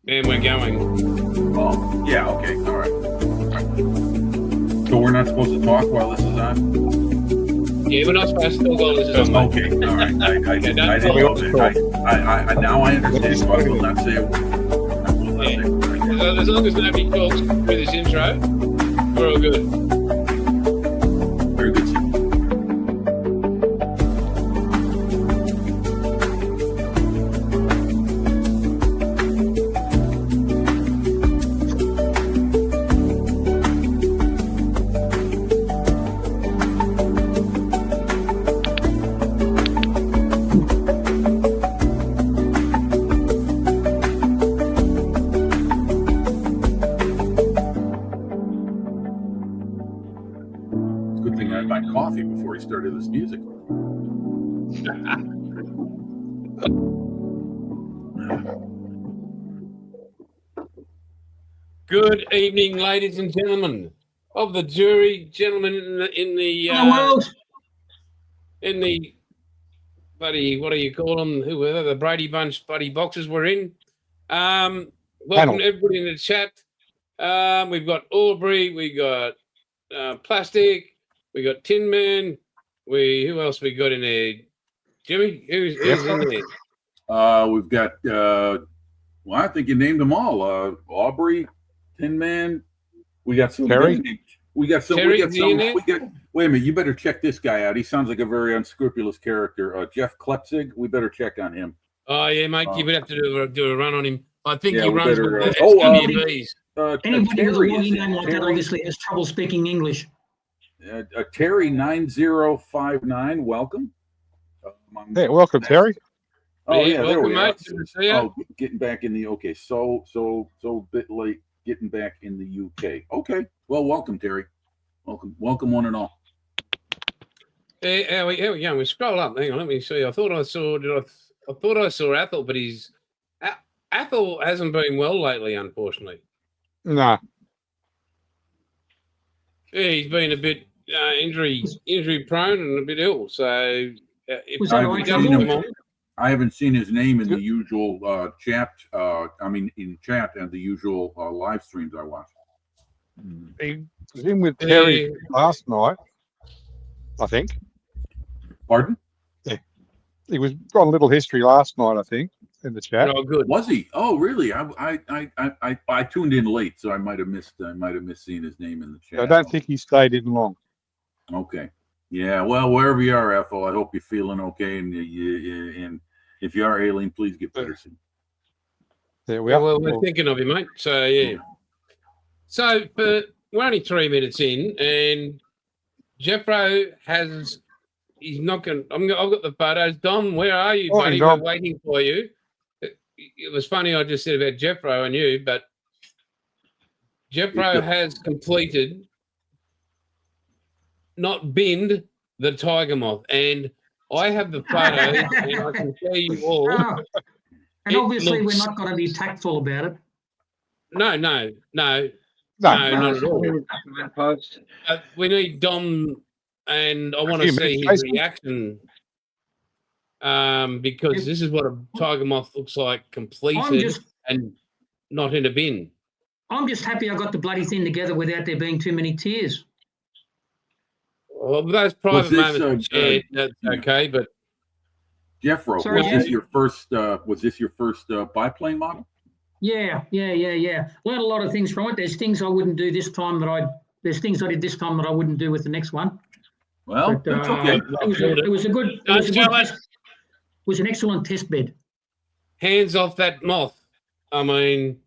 And we're going. Oh, yeah, okay, all right. So we're not supposed to talk while this is on? Yeah, we're not supposed to talk while this is on. Okay, all right. I didn't know that. I now I understand, so I will not say a word. I will not say a word. As long as nobody talks through this intro, we're all good. Very good, sir. Good thing I had my coffee before he started this music. Good evening, ladies and gentlemen of the jury, gentlemen in the buddy, what do you call them? Who were they? The Brady Bunch buddy boxes we're in. Welcome to everybody in the chat. We've got Aubrey, we got Plastic, we got Tin Man. Who else we got in there? Jimmy, who's in there? We've got well, I think you named them all. Aubrey, Tin Man. We got some Terry. We got some. Terry, We got some. DNA? We got. Wait a minute. You better check this guy out. He sounds like a very unscrupulous character. Jeff Klepzig. We better check on him. Oh yeah, mate, you would have to do a run on him. I think Yeah, he we runs better, with the oh, SWBs. Anybody with a Terry, login is name it? like that Terry? obviously has trouble speaking English. Terry 9059. Welcome. Hey, welcome, Terry. Oh yeah, there welcome, we are. mate. Good to see you. Oh, getting back in the okay. So bit late getting back in the UK. Okay. Well, welcome, Terry. Welcome, one and all. Here we go. We scroll up. Hang on, let me see. I thought I saw Athel, but Athel hasn't been well lately, unfortunately. Nah, Yeah, he's been a bit injury prone and a bit ill. So if Was that I right, haven't he doesn't seen come him. on, I haven't seen his name in the usual chat. In chat and the usual live streams I watch. he was in with Terry last night, I think. Pardon? He was got a little history last night, I think, in the chat. oh, good. Was he? Oh, really? I tuned in late, so I might have missed seeing his name in the chat. I don't think he stayed in long. Okay. Yeah. Well, wherever you are, Ethel, I hope you're feeling okay, and and if you are ailing, please get better soon. There we are. Well, we're thinking of you, mate. So yeah. So we're only 3 minutes in, and Jeffro has. He's not going. I've got the photos. Dom, where are you, Morning, buddy? Dom. We're waiting for you. It was funny. I just said about Jeffro and you, but Jeffro has completed, not binned the tiger moth, and I have the photos, and I can show you all. Oh, and It obviously looks- we're not going to be tactful about it. No, No, not at all. We need Dom, and I want to few see minutes, his Jason. reaction. Because this is what a tiger moth looks like I'm completed just and not in a bin. happy I got the bloody thing together without there being too many tears. Well, those private this, moments shared, that's okay, but Jeffro, Sorry, was this your first biplane model? Yeah. Learned a lot of things from it. There's things I wouldn't do this time there's things I did this time that I wouldn't do with the next one. Well, But, that's okay. It was an excellent test bed. hands off that moth. I mean,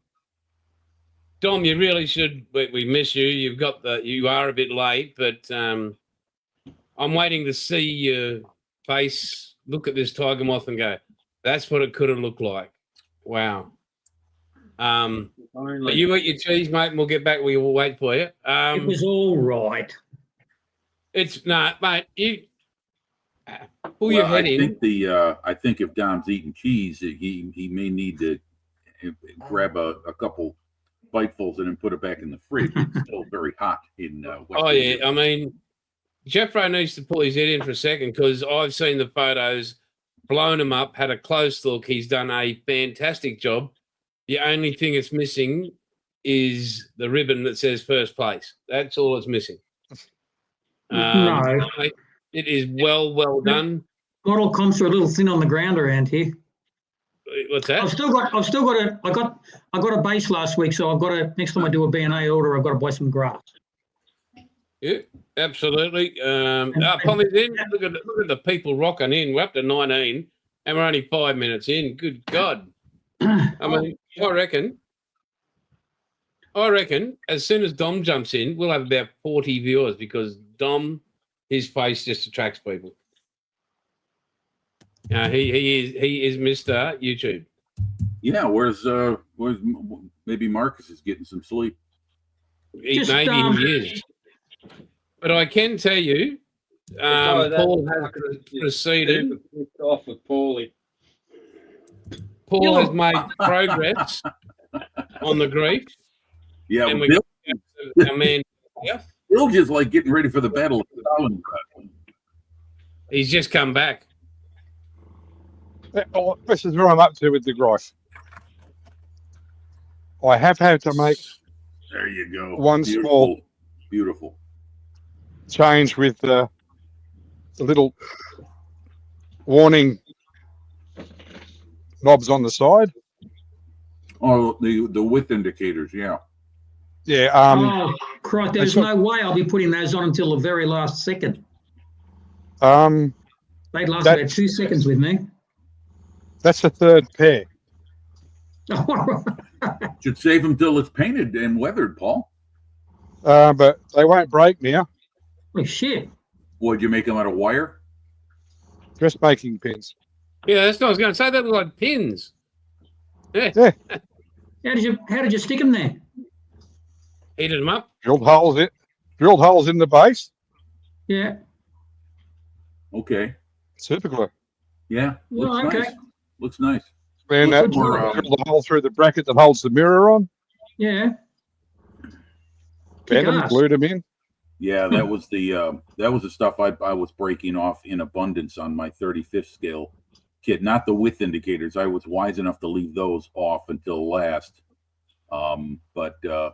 Dom, you really should. We miss you. You are a bit late, but I'm waiting to see your face. Look at this tiger moth and go, that's what it could have looked like. Wow. You eat your cheese, mate, and we'll get back. We will wait for you. It was all right. Mate. You pull your head in. I think if Dom's eating cheese, he may need to grab a couple bitefuls and then put it back in the fridge. It's still very hot in West Indies. I mean, Jeffro needs to pull his head in for a second because I've seen the photos, blown him up, had a close look. He's done a fantastic job. The only thing it's missing is the ribbon that says first place. That's all it's missing. No. It is well done. Model comps are a little thin on the ground around here. What's that? I got a base last week, so next time I do a B&A order, I've got to buy some grass. Yeah, absolutely. Pommy's in. Look at the people rocking in. We're up to 19, and we're only 5 minutes in. Good God! I mean, I reckon as soon as Dom jumps in, we'll have about 40 viewers because Dom, his face just attracts people. He is Mr. YouTube. Yeah, where's maybe Marcus is getting some sleep. He is. But I can tell you, Paul has proceeded. Off with Paulie. Paul has made progress on the grief. Yeah, and Bill, our man, Bill just like getting ready for the Battle of Stalingrad. He's just come back. This is where I'm up to with the grife. I have had to make There you go. one small Beautiful. change with the little warning knobs on the side. Oh, the width indicators, yeah. Yeah. Crap, there's no way I'll be putting those on until the very last second. They'd last about 2 seconds with me. That's the third pair. Should save them till it's painted and weathered, Paul. But they won't break now. Oh, shit. Would you make them out of wire? Dressmaking pins. Yeah, that's what I was going to say. They look like pins. Yeah. Yeah. How did you stick them there? Heated them up. Drilled holes in the base. Yeah. Okay. Super glue. Yeah. Looks Oh, okay. nice. Looks nice. Then Looks that more, drilled a hole through the bracket that holds the mirror on. Yeah. Bent them, Kick-ass. glued them in. Yeah, that was the stuff I was breaking off in abundance on my 35th scale kit. Not the width indicators. I was wise enough to leave those off until last. But a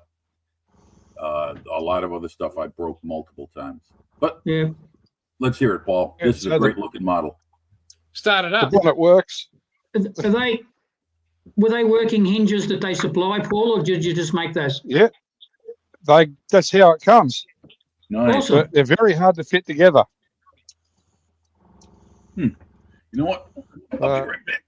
lot of other stuff I broke multiple times. But Yeah. let's hear it, Paul. Yeah, This is so a great looking model. Start it The up. bonnet works. Were they working hinges that they supply, Paul, or did you just make those? Yeah. That's how it comes. Nice. Awesome. But they're very hard to fit together. You know what? I'll be right back.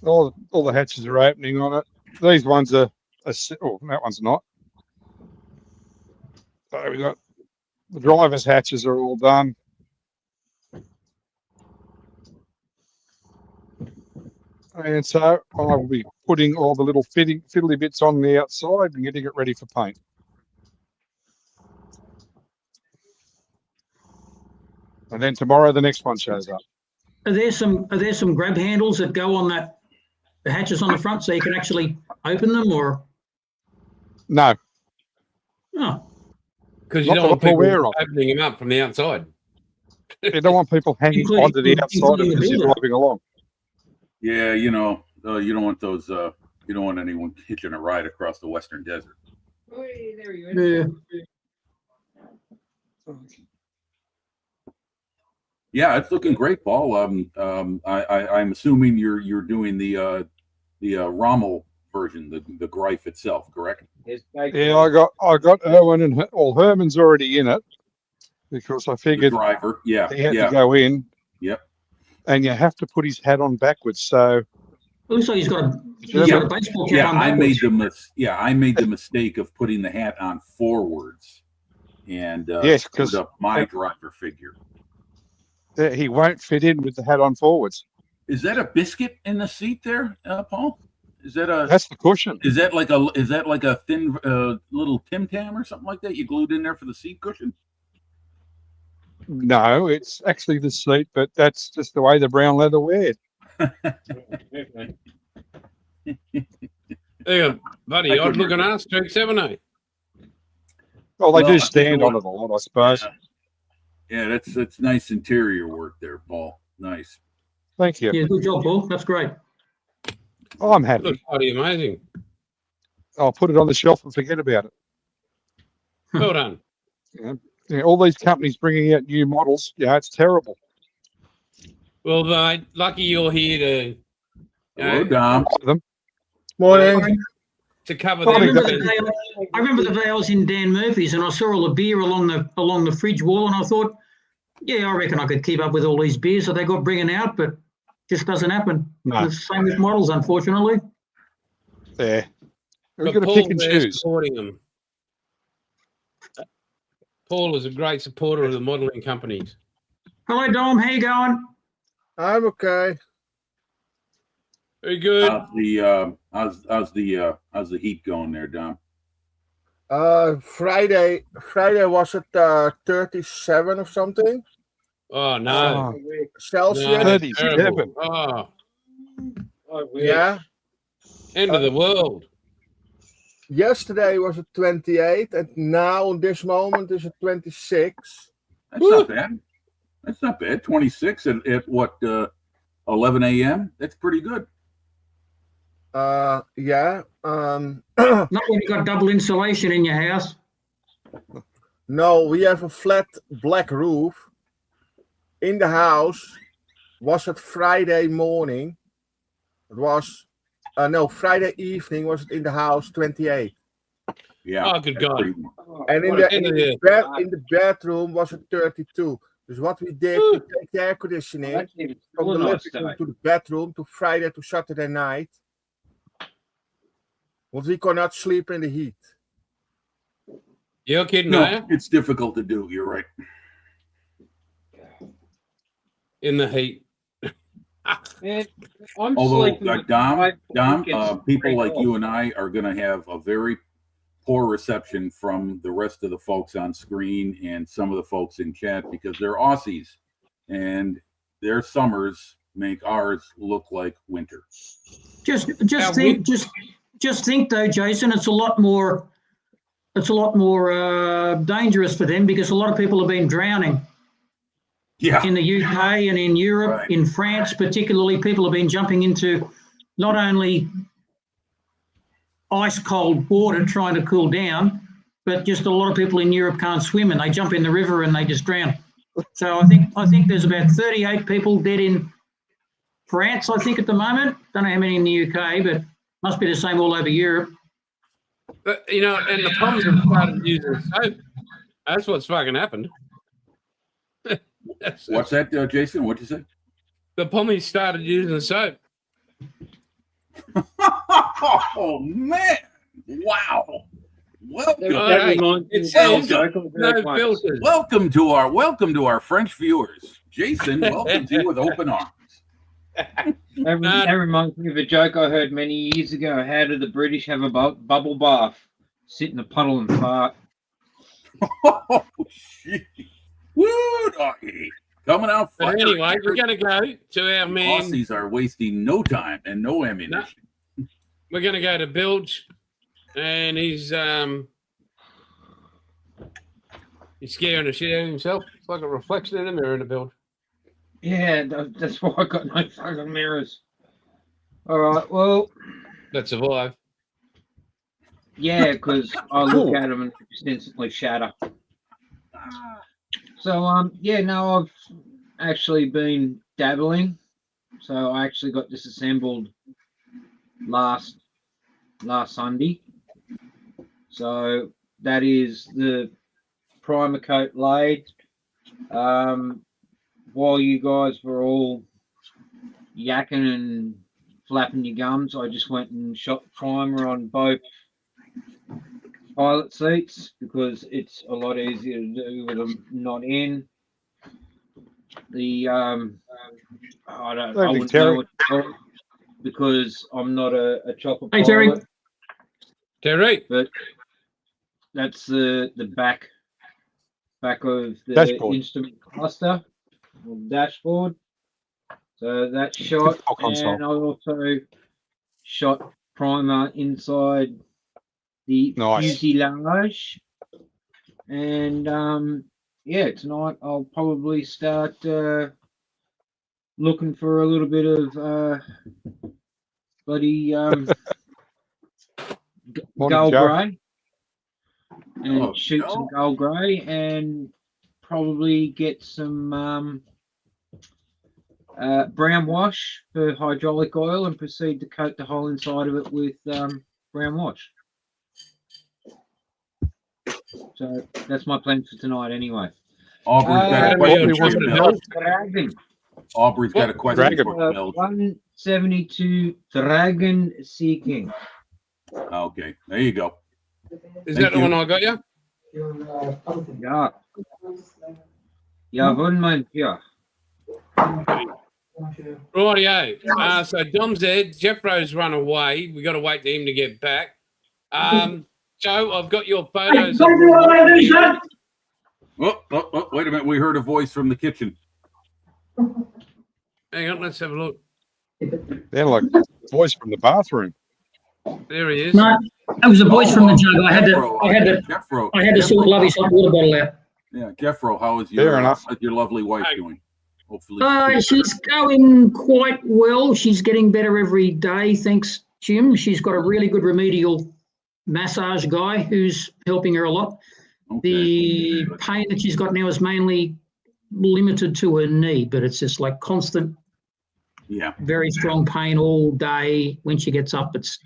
All the hatches are opening on it. These ones are oh, that one's not. So we got the driver's hatches are all done. And so I will be putting all the little fiddly bits on the outside and getting it ready for paint. And then tomorrow the next one shows up. Are there some grab handles that go on the hatches on the front so you can actually open them, or? No, Oh, Because you Not don't want that I'm aware people of. opening them up from the outside. you don't want people hanging Including- onto the outside of it including as the you're builder. driving along. Yeah, you don't want those. You don't want anyone hitching a ride across the Western Desert. yeah. Yeah, it's looking great, Paul. I'm assuming you're doing the Rommel version, the Greif itself, correct? Yeah, I got Erwin and Herman's already in it because I The figured driver, yeah, he had yeah, to go in. Yep. And you have to put his hat on backwards. So It looks like he's got a Yeah. baseball cap yeah. on I backwards. made the mistake of putting the hat on forwards, and Yes, screwed 'cause- up my driver figure. he won't fit in with the hat on forwards. Is that a biscuit in the seat there, Paul? Is that a That's the cushion. is that like a thin little Tim Tam or something like that you glued in there for the seat cushion? No, it's actually the seat, but that's just the way the brown leather wears. There you go, buddy. I Odd couldn't looking ass streaks, haven't they? Well, they Well, do I stand think on it a lot, I suppose. Yeah, that's nice interior work there, Paul. Nice. Thank you. Yeah, good job, Paul. That's great. Oh, I'm It happy. looks bloody amazing. I'll put it on the shelf and forget about it. Well done. Yeah, all these companies bringing out new models. Yeah, it's terrible. Well, mate, lucky you're here to Hello, Dom. Them. Morning. to cover I Well, them. remember, the day I was in Dan Murphy's and I saw all the beer along the fridge wall, and I thought, yeah, I reckon I could keep up with all these beers that they got bringing out, but just doesn't happen. No. The same with models, unfortunately. Yeah. We're But going to Paul pick and there choose. supporting them. Paul is a great supporter of the modelling companies. Hello, Dom. How you going? I'm okay. Very good. How's the heat going there, Dom? Friday was it 37 or something Oh no. Celsius? No, 37. terrible. Oh, Yeah. end of the world. Yesterday was it 28, and now this moment is it 26. That's not bad. That's not bad. 26 at what 11 a.m. That's pretty good. Yeah. Not when you got double insulation in your house. No, we have a flat black roof. In the house was it Friday morning. It was Friday evening was it in the house 28. Yeah. Oh, good that's God. pretty- And in the bedroom was it 32. So what we did, we take the air conditioning from the living room to the bedroom to Friday to Saturday night. But we cannot sleep in the heat. You're kidding, No, are you? it's difficult to do. You're right. In the heat. Man, I'm Although, sleeping with Dom, weekends people straight like off. you and I are going to have a very poor reception from the rest of the folks on screen and some of the folks in chat because they're Aussies and their summers make ours look like winter. Just think though, Jason, it's a lot more dangerous for them because a lot of people have been drowning Yeah. in the UK and in Europe, Right. in France particularly. People have been jumping into not only ice cold water trying to cool down, but just a lot of people in Europe can't swim and they jump in the river and they just drown. So I think there's about 38 people dead in France, I think, at the moment. Don't know how many in the UK, but must be the same all over Europe. But, you know, and the Poms have started using soap. That's what's fucking happened. What's that, Jason? What'd you say? The Pommies started using soap. Oh man! Wow! Welcome, That reminds me It of says a joke I've no heard once. filters. welcome to our French viewers. Jason welcomes you with open arms. That reminds me of a joke I heard many years ago. How do the British have a bubble bath? Sit in a puddle and fart. Oh shit! Woo, doggy! Coming out. But firing. anyway, we're going to go to our man. Aussies are wasting no time and no ammunition. We're going to go to Bilge, and he's scaring the shit out of himself. It's like a reflection in the mirror in the Bilge. Yeah, that's why I got no fucking mirrors. All right, well, That survive. yeah, because I look at them and just instantly shatter. So, yeah, no, I've actually been dabbling. So I actually got disassembled last Sunday. So that is the primer coat laid. While you guys were all yakking and flapping your gums, I just went and shot primer on both pilot seats because it's a lot easier to do with them not in. The I wouldn't know what to call it because I'm not a chopper Hey, Terry. pilot, Terry. but that's the back of the Dashboard. instrument cluster or dashboard. So that's shot, Typical console. and I also shot primer inside the Nice. fuselage, and yeah, tonight I'll probably start looking for a little bit of bloody Morning, gold Joe. grey and Oh, shoot Joe. some gold grey and probably get some brown wash for hydraulic oil and proceed to coat the whole inside of it with brown wash. So that's my plan for tonight anyway. Aubrey's got a what are question you for jumping Mel. about? Dragon. Aubrey's got a question Dragon. for Mel. 172 Dragon Seeking. Okay, there you go. Is Thank that the you. one I got you? Ja. Jawohl, mein Herr. Rightio. So Dom's there. Jeffro's run away. We got to wait for him to get back. Joe, I've got your photos. Oh, wait a minute. We heard a voice from the kitchen. Hang on, let's have a look. They're like voice from the bathroom. There he is. No, that was a voice from the jug. I had to sort Lovey's hot water bottle out. Yeah, Jeffro, how is Fair enough. how's your lovely wife Hey. doing? Hopefully, She's going quite well. She's getting better every day, thanks, Jim. She's got a really good remedial massage guy who's helping her a lot. okay. The pain that she's got now is mainly limited to her knee, but it's just like constant, Yeah, very strong pain all day. When she gets up, it's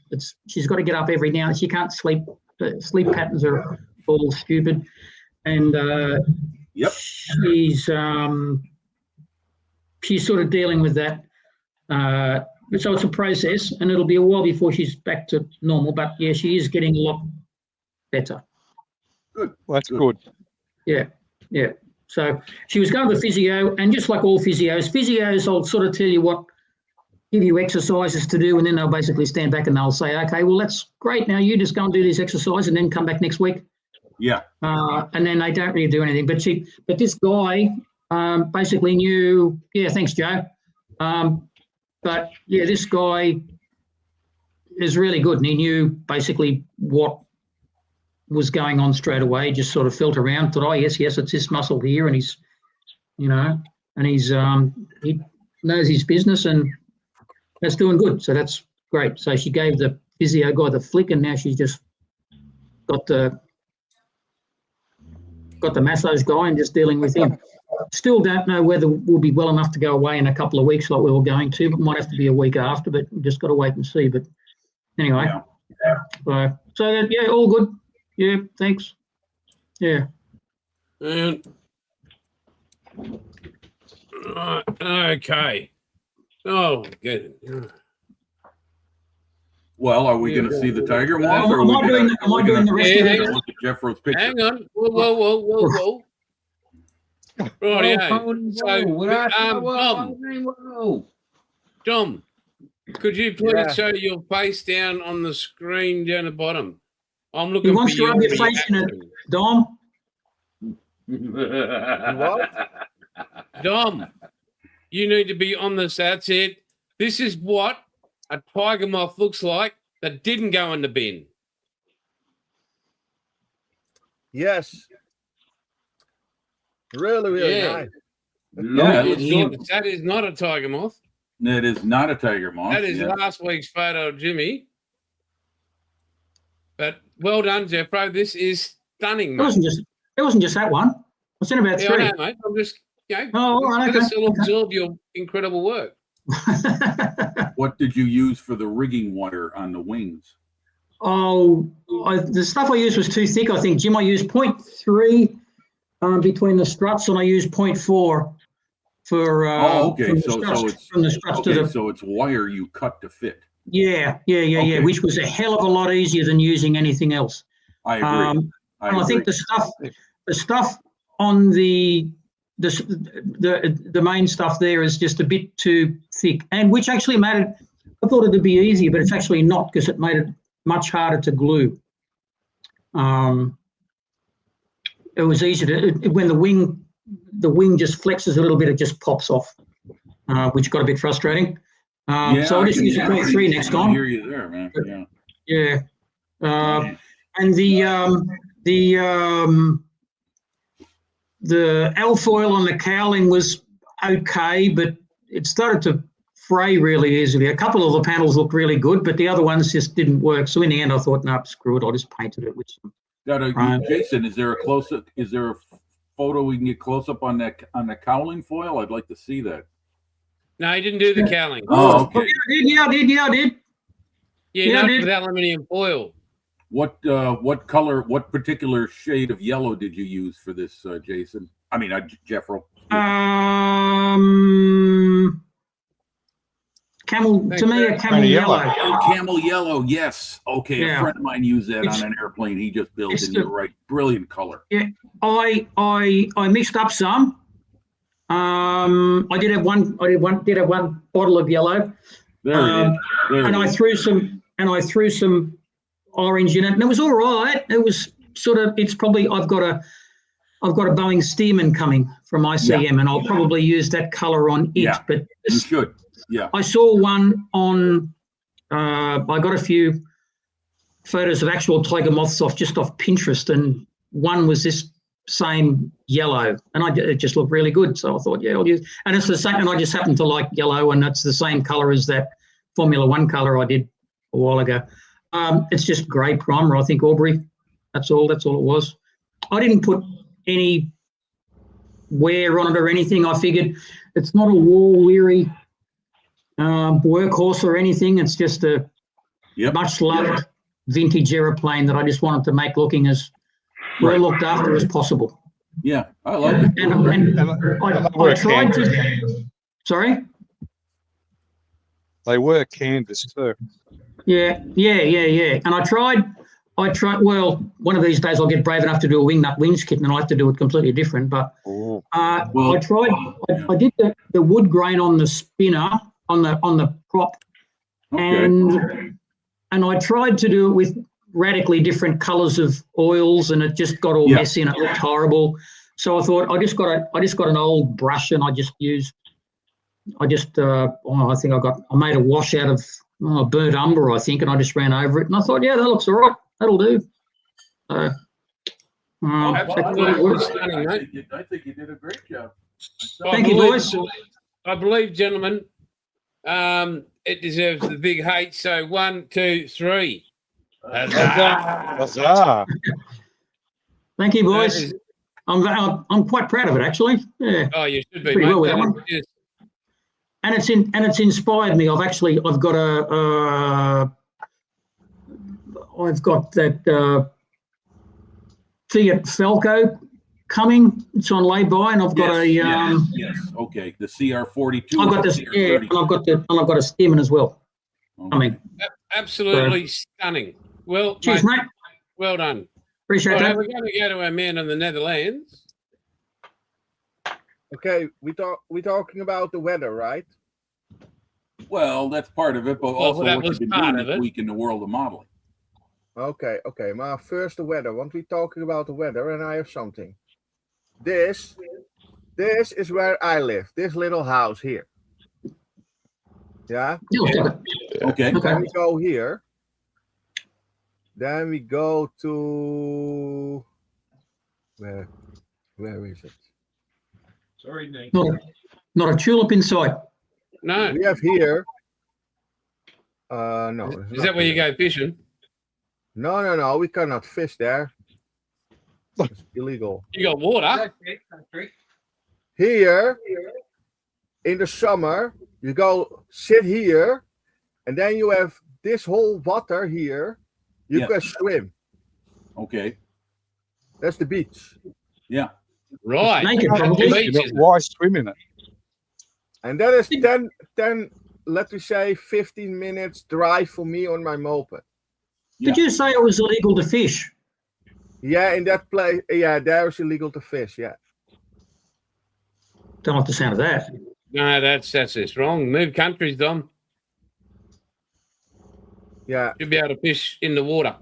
she's got to get up every now and she can't sleep. The sleep patterns are all stupid, and Yep. she's sort of dealing with that. So it's a process, and it'll be a while before she's back to normal. But yeah, she is getting a lot better. Well, that's good. Yeah. So she was going to the physio, and just like all physios will sort of tell you what, give you exercises to do, and then they'll basically stand back and they'll say, okay, well, that's great. Now you just go and do this exercise and then come back next week. Yeah. And then they don't really do anything. But this guy basically knew, yeah, thanks, Joe. But yeah, this guy is really good, and he knew basically what was going on straight away. Just sort of felt around, thought, oh yes, it's this muscle here, and he's, and he's he knows his business, and that's doing good. So that's great. So she gave the physio guy the flick, and now she's just got the massage guy and just dealing with him. Still don't know whether we'll be well enough to go away in a couple of weeks like we were going to, but might have to be a week after, but we've just got to wait and see. But anyway, so that, yeah, all good. Yeah, thanks. Yeah. And, right, okay. Oh, good. Well, are we going to see the tiger moth? Or Am I doing the rest of it? Look at Jeffro's picture. Hang on. Whoa. Right, Dom, could you please show your face down on the screen down the bottom? I'm looking He wants for to you. rub your face in it, Dom. Dom, you need to be on this. That's it. This is what a tiger moth looks like that didn't go in the bin. Yes. Really Yeah. nice. Yeah, That is not a tiger moth. it is not a tiger moth. That is last week's photo of Jimmy. But well done, Jeffro. This is stunning, It mate. wasn't just that one. I sent about Yeah, three. I know, mate. I'm just, Oh, all right, let us okay. all absorb your incredible work. What did you use for the rigging wire on the wings? The stuff I used was too thick, I think. Jim, I used 0.3 between the struts, and I used 0.4 for Okay. from the So struts, it's from the struts to the so it's wire you cut to fit. yeah, Okay. which was a hell of a lot easier than using anything else. I agree. And I think the stuff on the main stuff there is just a bit too thick, and which actually made it. I thought it'd be easier, but it's actually not, because it made it much harder to glue. It was easy to when the wing just flexes a little bit, it just pops off, which got a bit frustrating. So I'll just use a 0.3 next I time. hear you there, man. Yeah. Yeah. And the the alfoil on the cowling was okay, but it started to fray really easily. A couple of the panels looked really good, but the other ones just didn't work. So in the end, I thought, no, screw it. I just painted it with some. Jason, is there a close-up? Is there a photo we can get close up on the cowling foil? I'd like to see that. No, he didn't do the cowling. Oh, okay. Yeah, I did. Yeah, I not did. with aluminium foil. What color? What particular shade of yellow did you use for this, Jason? I mean, Jeffro. Camel, to me, a camel yellow. Oh, camel yellow. Yes. Okay. Yeah. A friend of mine used that on an airplane he just built, and you're right. Brilliant color. Yeah, I mixed up some. I did have one bottle of yellow. I threw some orange in it, and it was all right. It was sort of. It's probably I've got a Boeing Stearman coming from ICM, and I'll probably use that color on it. Yeah, but you should. Yeah. I saw one on. I got a few photos of actual tiger moths off Pinterest, and one was this same yellow, and it just looked really good. So I thought, yeah, I'll use. And it's the same. And I just happen to like yellow, and that's the same color as that Formula One color I did a while ago. It's just grey primer, I think, Aubrey. That's all it was. I didn't put any wear on it or anything. I figured it's not a war-weary workhorse or anything. It's just a much-loved vintage aeroplane that I just wanted to make looking as well looked after as possible. Yeah, I love it. And I tried to... Sorry? They were canvas too. Yeah. And I tried, well, one of these days I'll get brave enough to do a wingnut wings kit, and I'll have to do it completely different. But I did the wood grain on the spinner, on the prop, and I tried to do it with radically different colours of oils, and it just got all messy and it looked horrible. So I thought I just got an old brush, and I made a wash out of burnt umber, I think, and I just ran over it, and I thought, yeah, that looks all right. That'll do. Absolutely stunning, mate. I think you did a great job. Thank you, boys. I believe, gentlemen, it deserves the big hate. So 1, 2, 3. Huzzah. Thank you, boys. I'm quite proud of it, actually. Yeah. Oh, you should be, Pretty mate. well with that one. Yes. And it's inspired me. I've got that Fiat Falco coming. It's on lay-by, and I've got yes. Okay, the CR42. I've got this, and I've got a Stearman as well. Okay. Absolutely stunning. Well, cheers, mate. Well done. Appreciate that. We're going to go to our man in the Netherlands. Okay, we talking about the weather, right? Well, that's part of it, but also that what was you've been part doing of this it. week in the world of modeling. Okay. Maar first the weather. Want we talking about the weather, and I have something. This is where I live. This little house here. Yeah. Okay. Then we go here. Then we go to where is it? Sorry, Nick. Not a tulip in sight. No. We have here. No. Is that where you go fishing? No. We cannot fish there. It's illegal. You got water? Here, in the summer, you go sit here, and then you have this whole water here. You can swim. Okay. That's the beach. Yeah. Right. Naked, probably. Why swim in it? And that is 10, let me say, 15 minutes drive for me on my moped. Did you say it was illegal to fish? Yeah, in that place. Yeah, there is illegal to fish. Yeah. Don't like the sound of that. No, that's just wrong. Move countries, Dom. Yeah. You'll be able to fish in the water.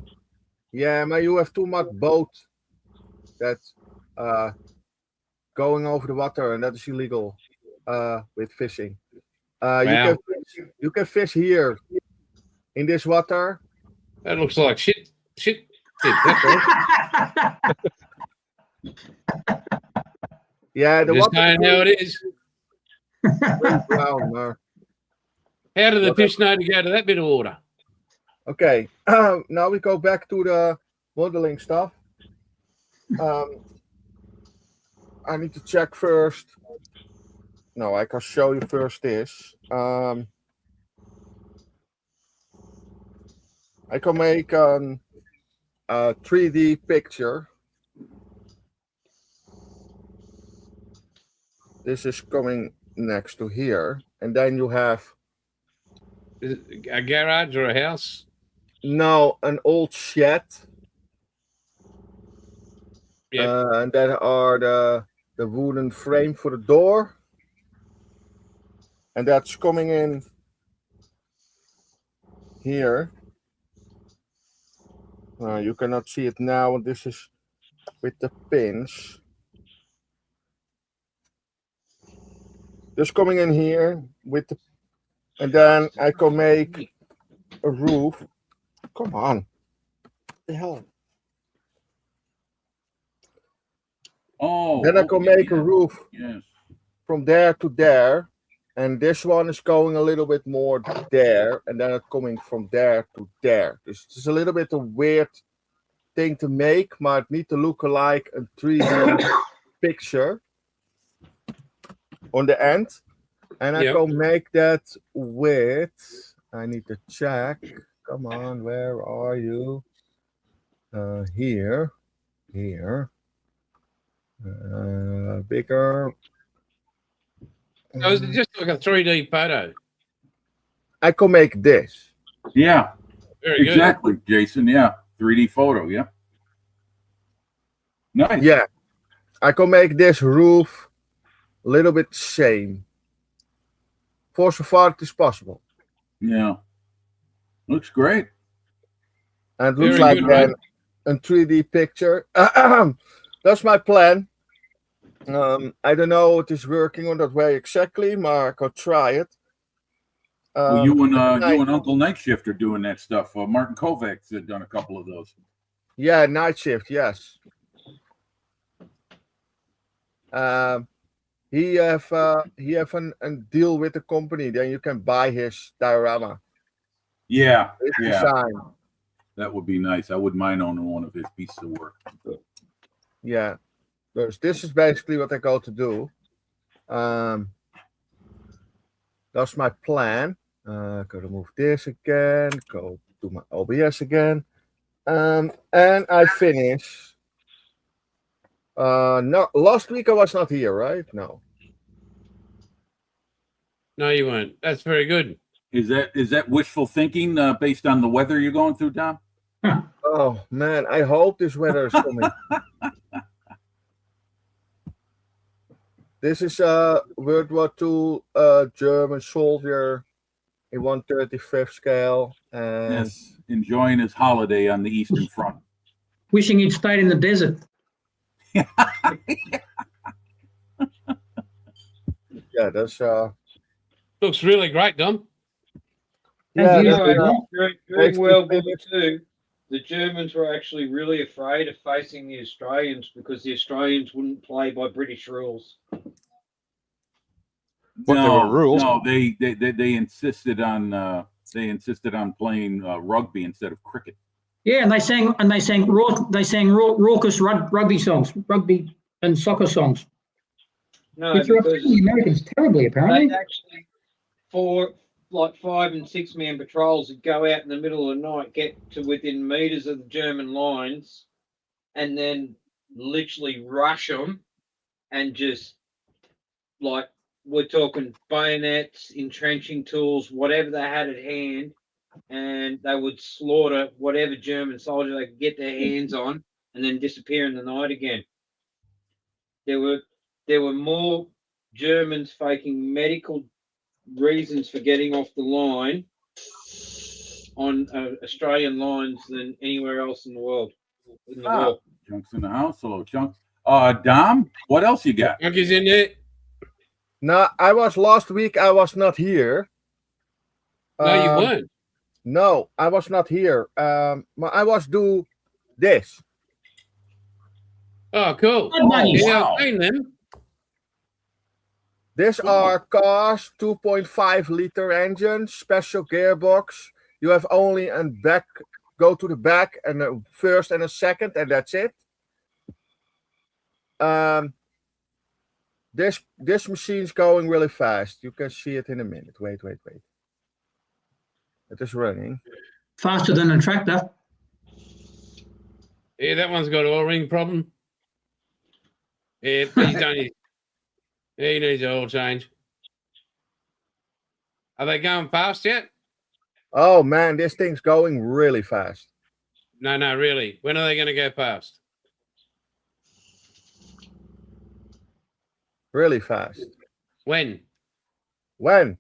Yeah, but you have too much boat that's going over the water, and that is illegal with fishing. You can fish here in this water. That looks like shit. That's all. Yeah, the Just water saying how it is. went down, man. How do the What fish know to go to that bit of water? Okay, now we go back to the modeling stuff. I need to check first. No, I can show you first this. I can make a 3D picture. This is coming next to here. And then you have Is it a garage or a house? now an old shed. Yep. And that are the wooden frame for the door. And that's coming in here. You cannot see it now. This is with the pins. Just coming in here with the, and then I can make a roof. Come on. What the hell? Oh. Then I can okay, make a yeah. roof Yes. from there to there. And this one is going a little bit more there. And then it's coming from there to there. This is a little bit a weird thing to make, but it needs to look like a 3D picture on the end. And I Yep. can make that with, I need to check. Come on, where are you? Here. Bigger. So is it just like a 3D photo? I can make this. Yeah. Very good. Exactly, Jason. Yeah. 3D photo. Yeah. Nice. Yeah. I can make this roof a little bit same. For so far it is possible. Yeah. Looks great. And it looks Very like good, then a 3D picture. That's my plan. I don't know it is working on that way exactly, but I could try it. Well, you and night- Uncle Night Shift are doing that stuff. Martin Kovacs had done a couple of those. Yeah, night shift, yes. He have a deal with the company, then you can buy his diorama. Yeah. His Yeah. design. That would be nice. I wouldn't mind owning one of his pieces of work. Yeah. So this is basically what I go to do. That's my plan. Go remove this again. Go to my OBS again. And I finish. No, last week I was not here, right? No. No, you weren't. That's very good. Is that wishful thinking based on the weather you're going through, Tom? Oh man, I hope this weather is coming. This is a World War II German soldier in 1/35 scale, and Yes. Enjoying his holiday on the Eastern Front. Wishing he'd stayed in the desert. yeah, that's Looks really great, Dom. yeah, you. that's, During World War Thanks. II, the Germans were actually really afraid of facing the Australians because the Australians wouldn't play by British rules. But there were rules. No, they insisted on playing rugby instead of cricket. Yeah, and they sang raucous rugby songs, rugby and soccer songs, No, which were because affecting the Americans terribly, apparently. they'd actually, for like 5 and 6 man patrols, would go out in the middle of the night, get to within meters of the German lines, and then literally rush them, and just like we're talking bayonets, entrenching tools, whatever they had at hand, and they would slaughter whatever German soldier they could get their hands on, and then disappear in the night again. There were more Germans faking medical reasons for getting off the line on Australian lines than anywhere else in the world. In the war. Chunk's in the house. Hello, Chunk. Dom, what else you got? Monkey's in there. no, I was last week. I was not here. No, you weren't. No, I was not here. But I was do this. Oh, cool. Good money. Yeah, Wow. I've seen them. These are cars, 2.5 liter engine, special gearbox. You have only a back, go to the back and a first and a second, and that's it. This machine's going really fast. You can see it in a minute. Wait. It is running. Faster than a tractor. Yeah, that one's got an O-ring problem. Yeah, he needs an oil change. Are they going fast yet? Oh man, this thing's going really fast. No, really. When are they going to go past? Really fast. When? When?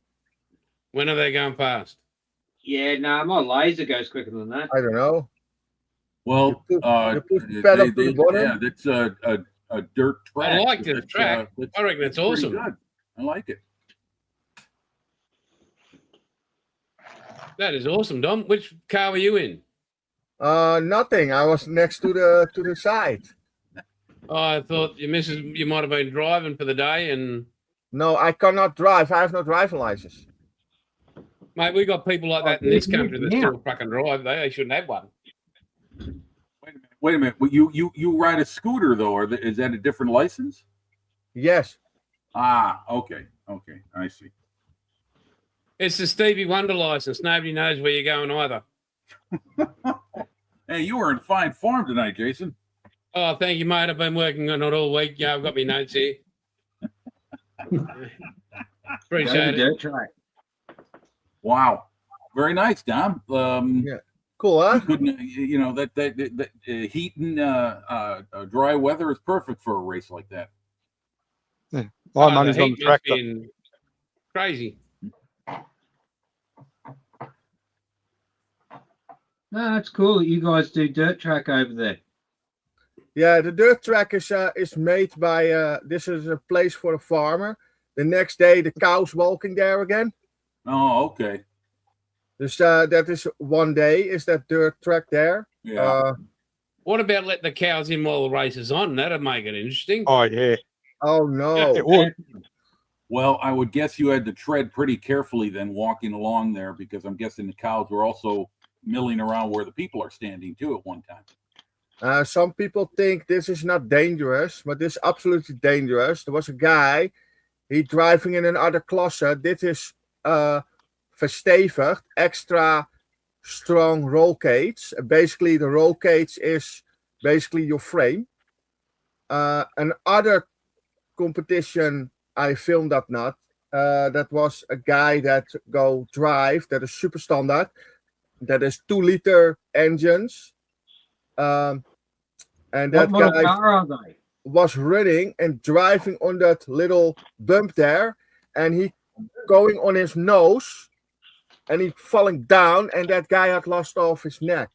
When are they going past? Yeah, no, my laser goes quicker than that. I don't know. Well, You push the pedal to the bottom. yeah, that's a dirt track. I like this track. I reckon that's pretty awesome. good. I like it. That is awesome, Dom. Which car were you in? Nothing. I was next to the side. Oh, I thought you might have been driving for the day, and No, I cannot drive. I have no driving license. mate, we got people like that in this country that still fucking drive. They shouldn't have one. Wait a minute. Well, you ride a scooter though, or is that a different license? Yes. Ah, okay, I see. It's the Stevie Wonder license. Nobody knows where you're going either. Hey, you were in fine form tonight, Jason. Oh, thank you, mate. I've been working on it all week. Yeah, I've got my notes here. Appreciate it. Dirt track. Wow, very nice, Dom. Cool, huh? Couldn't you know that heat and dry weather is perfect for a race like that. My money's the on heat the must tractor. be crazy. No, it's cool that you guys do dirt track over there. Yeah, the dirt track is made by. This is a place for a farmer. The next day, the cows walking there again. Oh, okay. That is one day. Is that dirt track there? Yeah. What about let the cows in while the race is on? That'd make it interesting. Oh yeah, Oh no. it would. Well, I would guess you had to tread pretty carefully then walking along there, because I'm guessing the cows were also milling around where the people are standing too at one time. Some people think this is not dangerous, but this is absolutely dangerous. There was a guy, he driving in another klasse. Dit is verstevigd, extra strong roll cage. Basically, the roll cage is basically your frame. Another competition, I filmed that not. That was a guy that go drive, that is super standard. That is 2 liter engines. And that What guy car are they? was running and driving on that little bump there, and he going on his nose, and he falling down, and that guy had lost off his neck.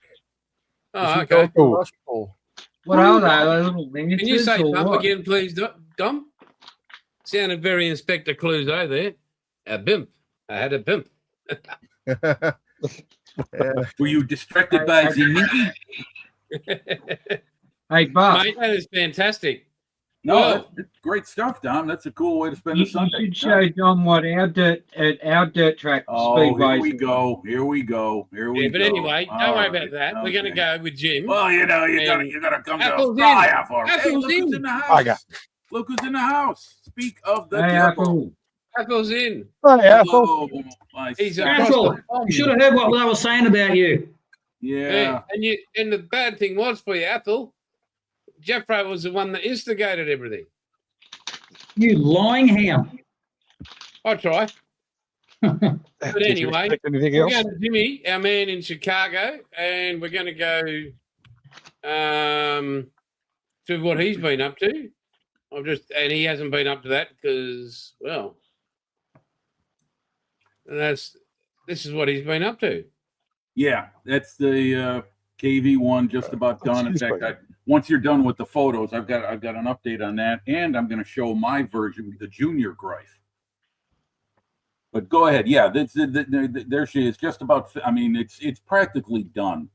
Oh, He okay. go to the hospital. What are they? Little Can you miniatures say or bump what? again, please, Dom? Sounded very Inspector Clouseau there. A bimp. I had a bimp. Were you distracted by Zeminki? Hey, Buff, Mate, that is fantastic. No, Well- that's great stuff, Dom. That's a cool way to spend you the Sunday. should show Dom what our dirt track Oh, speedways. here we go. Here we go. Here we Yeah, go. but anyway, don't All worry right, about that. We're going to okay. go with Jim. Well, you know, you And gotta come to Apple's in. Australia for it. Hey, Apple's look who's in. in the house. I got- Look who's in the house. Speak of the Hey, devil. Apple. Apple's in. Hey, Apple. Hello, my He's son. across Apple, the pond. you should have heard what they were saying about you. Yeah. And the bad thing was for you, Apple, Jeffro was the one that instigated everything. You lying ham. I try. Did you anyway, expect anything We're else? going to Jimmy, our man in Chicago, and we're going to go to what he's been up to. And he hasn't been up to that because, well, this is what he's been up to. Yeah, that's the KV one just about done. In Excuse fact, me. once you're done with the photos, I've got an update on that, and I'm going to show my version, the Junior Greif. But go ahead, yeah. There she is, just about. I mean, it's practically done.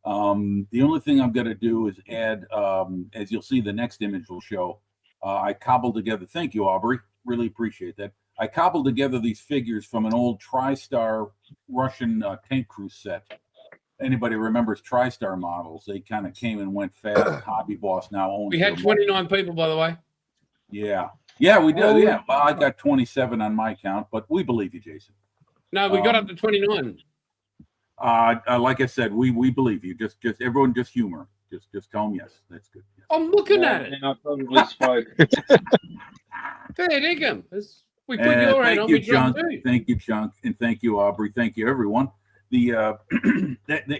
The only thing I'm going to do is add, as you'll see, the next image will show. I cobbled together. Thank you, Aubrey. Really appreciate that. I cobbled together these figures from an old TriStar Russian tank crew set. Anybody remembers TriStar models? They kind of came and went fast. Hobby Boss now owns. We had their 29 people, by the way. Yeah, yeah, we did. Oh, Yeah, well, I got 27 on my count, but we believe you, Jason. No, we got up to 29. Like I said, we believe you. Just everyone, just humor. Just tell them yes. That's good. Yes. I'm looking at it. And I probably spoke. Fair dinkum. We put your hand Thank on you, me drum Chunk. too. Thank you, Chunk, and thank you, Aubrey. Thank you, everyone. The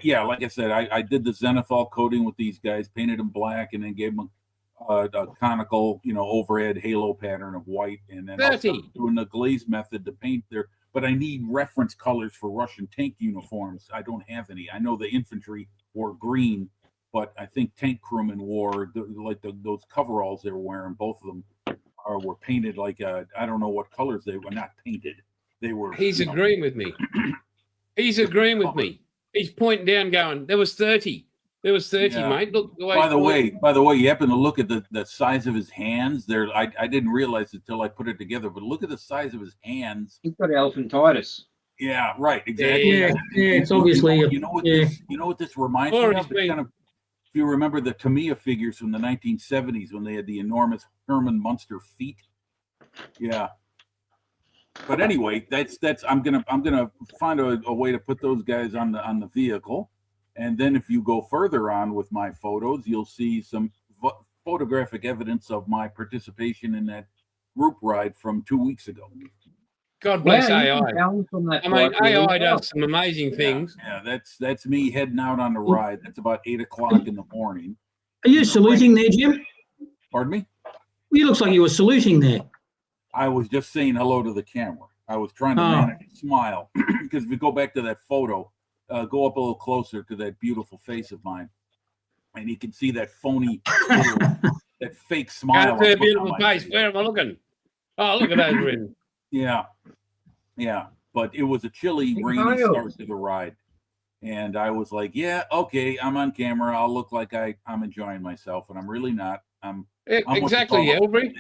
yeah, like I said, I did the zenithal coating with these guys, painted them black, and then gave them a conical, overhead halo pattern of white, and then I 30. doing the glaze method to paint their. But I need reference colors for Russian tank uniforms. I don't have any. I know the infantry wore green, but I think tank crewmen wore those coveralls they were wearing. Both of them were painted like I don't know what colors they were. Not painted. They were. He's agreeing with me. He's agreeing with me. He's pointing down, going, "There was 30. There was 30, Yeah. mate. Look the way." By the way, you happen to look at the size of his hands. There, I didn't realize it till I put it together. But look at the size of his hands. He's got elephantitis. Yeah, right. Exactly. Yeah, it's obviously You know what this reminds me of? It's kind of, if you remember the Tamiya figures from the 1970s when they had the enormous Herman Munster feet. Yeah. But anyway, that's I'm gonna find a way to put those guys on the vehicle, and then if you go further on with my photos, you'll see some photographic evidence of my participation in that group ride from 2 weeks ago. God bless Yeah, you AI. can tell from that I mean, bike really AI well. does some amazing things. Yeah, that's me heading out on the ride. That's about 8:00 in the morning. Are you saluting there, Jim? Pardon me? You looks like you were saluting there. I was just saying hello to the camera. I was trying to manage a smile because if we go back to that photo, go up a little closer to that beautiful face of mine, and you can see that phony, that fake smile. Can't see a beautiful face. Where am I looking? Oh, look at that grin. Yeah. But it was a chilly, rainy start to the ride, and I was like, "Yeah, okay, I'm on camera. I'll look like I'm enjoying myself, and I'm really not. I'm Exactly, Aubrey.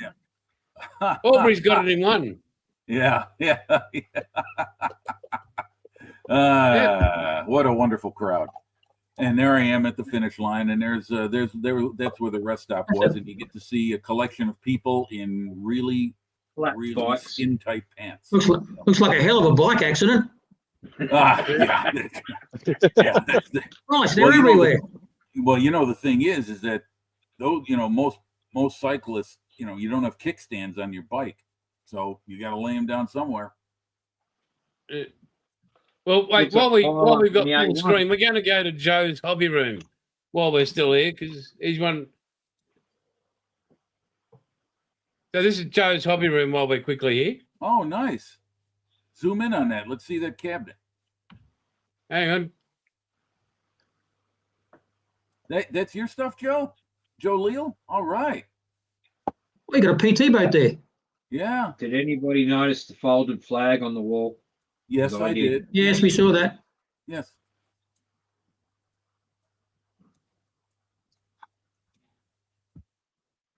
Aubrey's got it in one. Yeah. What a wonderful crowd. And there I am at the finish line, and that's where the rest stop was, and you get to see a collection of people in really bikes. skin tight pants. Looks like a hell of a bike accident. Yeah. Nice, they're everywhere. Well, the thing is that those, most cyclists, you don't have kickstands on your bike, so you got to lay them down somewhere. Well, wait, while we've got yeah, full screen, we're going to go to Joe's hobby room while we're still here because he's one. So this is Joe's hobby room while we're quickly here. Oh, nice. Zoom in on that. Let's see that cabinet. Hang on. That's your stuff, Joe? Joe Leal? All right. We got a PT boat there. Yeah. Did anybody notice the folded flag on the wall? Yes, No I idea. did. Yes, we saw that. Yes.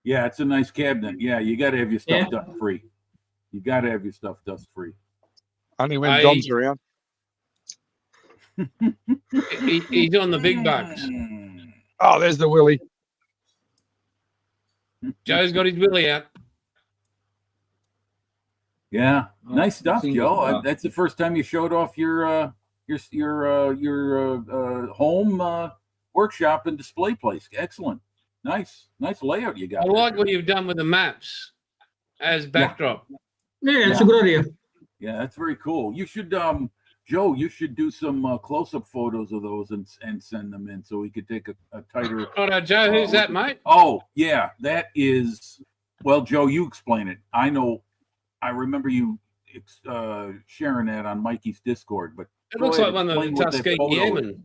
Yeah, it's a nice cabinet. Yeah, you got to have your stuff dust free. You got to have your stuff dust free. Only when Dom's around. He's on the big bucks. Oh, there's the Willie. Joe's got his willy out. Yeah, nice stuff, single Joe. stuff. That's the first time you showed off your home workshop and display place. Excellent, nice layout you got. I like what you've done with the maps as backdrop. Yeah, that's a good idea. Yeah, that's very cool. You should, Joe, you should do some close-up photos of those and send them in so we could take a tighter. Right, Joe, who's that, mate? Oh, yeah, that is. Well, Joe, you explain it. I know. I remember you sharing that on Mikey's Discord, but It looks like one of the Tuskegee Airmen.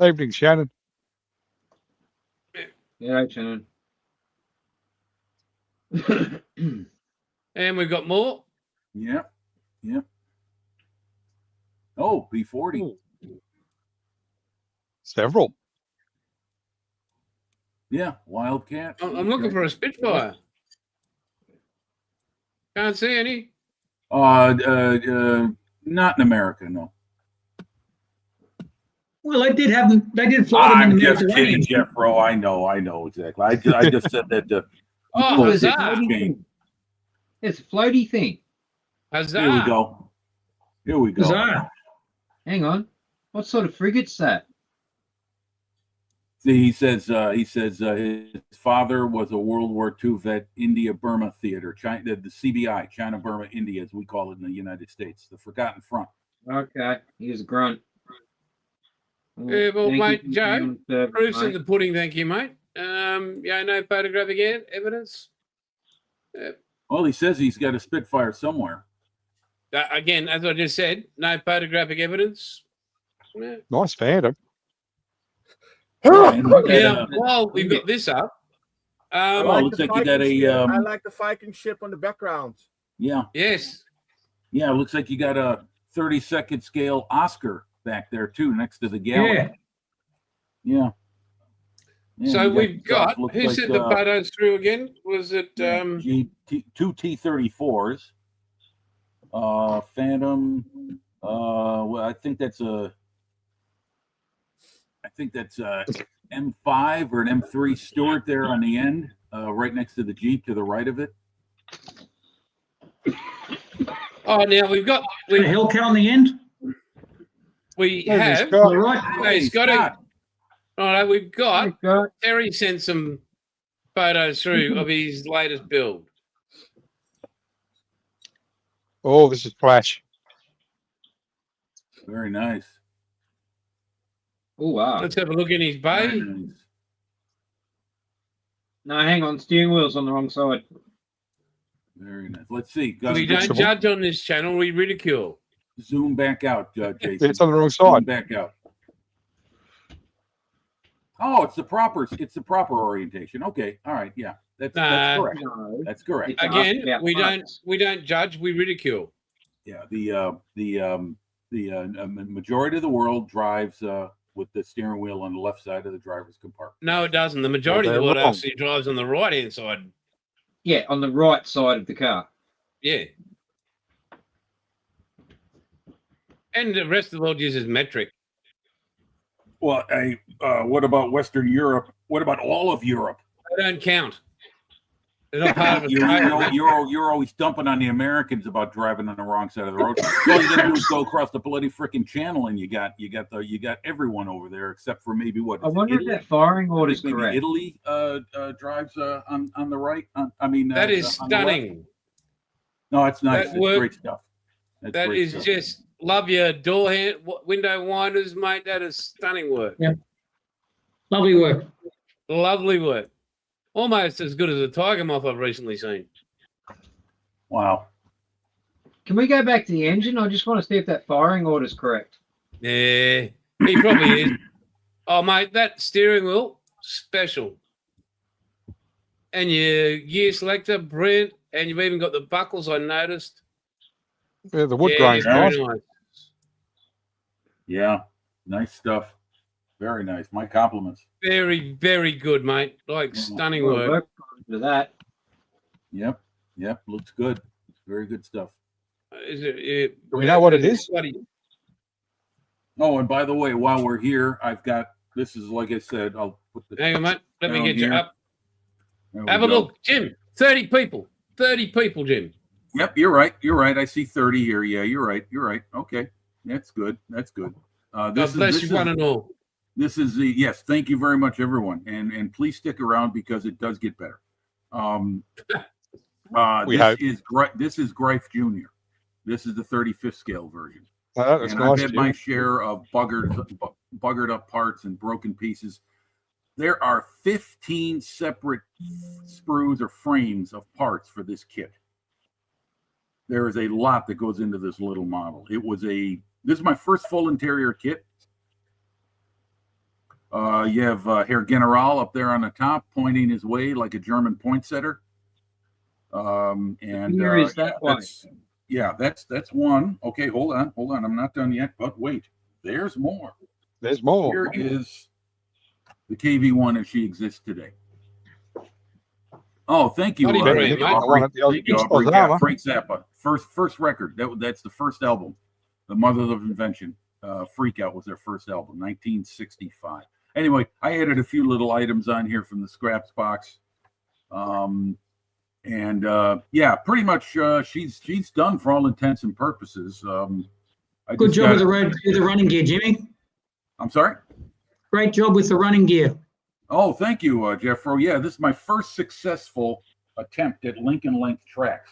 Evening, Shannon. Yeah, Shannon. And we've got more. Yeah. Oh, P40. Ooh. Several. Yeah, Wildcat. I'm looking for a Spitfire. Can't see any. Not in America, no. Well, they did fly them in I'm the just Mediterranean. kidding, Jeffro. I know exactly. I just said that. Oh, Bullshit. huzzah! Game. It's a floaty thing. Huzzah! Here we go. Here we go. Bizarre. Hang on. What sort of frigate's that? See, he says his father was a World War II vet, India-Burma Theater, China, the CBI, China-Burma India, as we call it in the United States, the Forgotten Front. Okay. He was a grunt. Yeah, well, Thank mate, you for Joe, your service, proofs in mate. the pudding, thank you, mate. Yeah, no photographic evidence. Well, he says he's got a Spitfire somewhere. Again, as I just said, no photographic evidence. Yeah. Nice Phantom. Yeah, well, we've got this up. looks like you got a, I like the Viking ship on the background. Yeah, Yes. yeah, it looks like you got a 32nd scale Oscar back there too, next to the galley. Yeah. Yeah. So you got we've got, stuff, looks who like, sent the photos through again? Was it, two T-34s, Phantom, well, I think that's a M5 or an M3 Stewart there on the end, right next to the Jeep to the right of it. oh, now we've got, A Hellcat on the end. we Hey, there's have, Scott. All right. hey, Scotty, Scott. right, we've got, Got Terry sent some photos through of his latest build. Oh, this is Flash. Very nice. Oh, wow. Let's have a look in his bay. Very nice. No, hang on. Steering wheel's on the wrong side. Very nice. Let's see. Got We to don't judge on this channel, we ridicule. zoom back out, Jason. It's on the wrong Zoom side. back out. Oh, it's the proper orientation. Okay, all right, yeah, that's correct. No. That's correct. It's Again, about we parts. don't judge, we ridicule. Yeah, the majority of the world drives with the steering wheel on the left side of the driver's compartment. No, it doesn't. The majority of they're the world wrong. actually drives on the right hand side. Yeah, on the right side of the car. Yeah. And the rest of the world uses metric. Well, what about Western Europe? What about all of Europe? They don't count. They're not part of You're, Australia. you're always dumping on the Americans about driving on the wrong side of the road. All you gotta do is go across the bloody freaking channel, and you got everyone over there except for maybe what? I wonder if that firing order is maybe correct. Italy drives on the right. That is on the left. stunning. No, it's nice. That It's work- great stuff. That's That great is stuff. just love your door window winders, mate. That is stunning work. Lovely work. Lovely work. Almost as good as a tiger moth I've recently seen. Wow. Can we go back to the engine? I just want to see if that firing order is correct. Yeah, he probably is. Oh, mate, that steering wheel, special. And your gear selector, brilliant. And you've even got the buckles, I noticed. Yeah, the wood Yeah, grain's very nice. nice. Yeah. Nice stuff. Very nice. My compliments. Very, very good, mate. Like stunning Well, work. to that. Yep. Looks good. Very good stuff. Is it, Do we know what it is? bloody- Oh, and by the way, while we're here, I've got this is like I said, I'll put the Hang on, mate. Let me down get you here. up. There we Have a go. look, Jim. 30 people. 30 people, Jim. Yep, you're right. You're right. I see 30 here. Yeah, you're right. You're right. Okay. That's good. That's good. God bless you, one and all. This is the yes. Thank you very much, everyone, and please stick around because it does get better. We hope. This is Greif Jr. This is the 35th scale version, That's and I've nice. had Jim. my share of buggered up parts and broken pieces. There are 15 separate sprues or frames of parts for this kit. There is a lot that goes into this little model. This is my first full interior kit. You have Herr General up there on the top, pointing his way like a German pointsetter. And Here is that one. that's one. Okay, hold on. I'm not done yet, but wait, there's more. There's more. Here is the KV1 as she exists today. Oh, thank you. Bloody Better brilliant, than mate. the one at the Thank you, Oz Aubrey. Yeah, Armour. Frank Zappa. First record. That's the first album. The Mothers of Invention. Freak Out was their first album, 1965. Anyway, I added a few little items on here from the scraps box. Yeah, pretty much she's done for all intents and purposes. Good job with the running gear, Jimmy. I'm sorry? Great job with the running gear. Oh, thank you, Jeffro. Yeah, this is my first successful attempt at Lincoln Length tracks.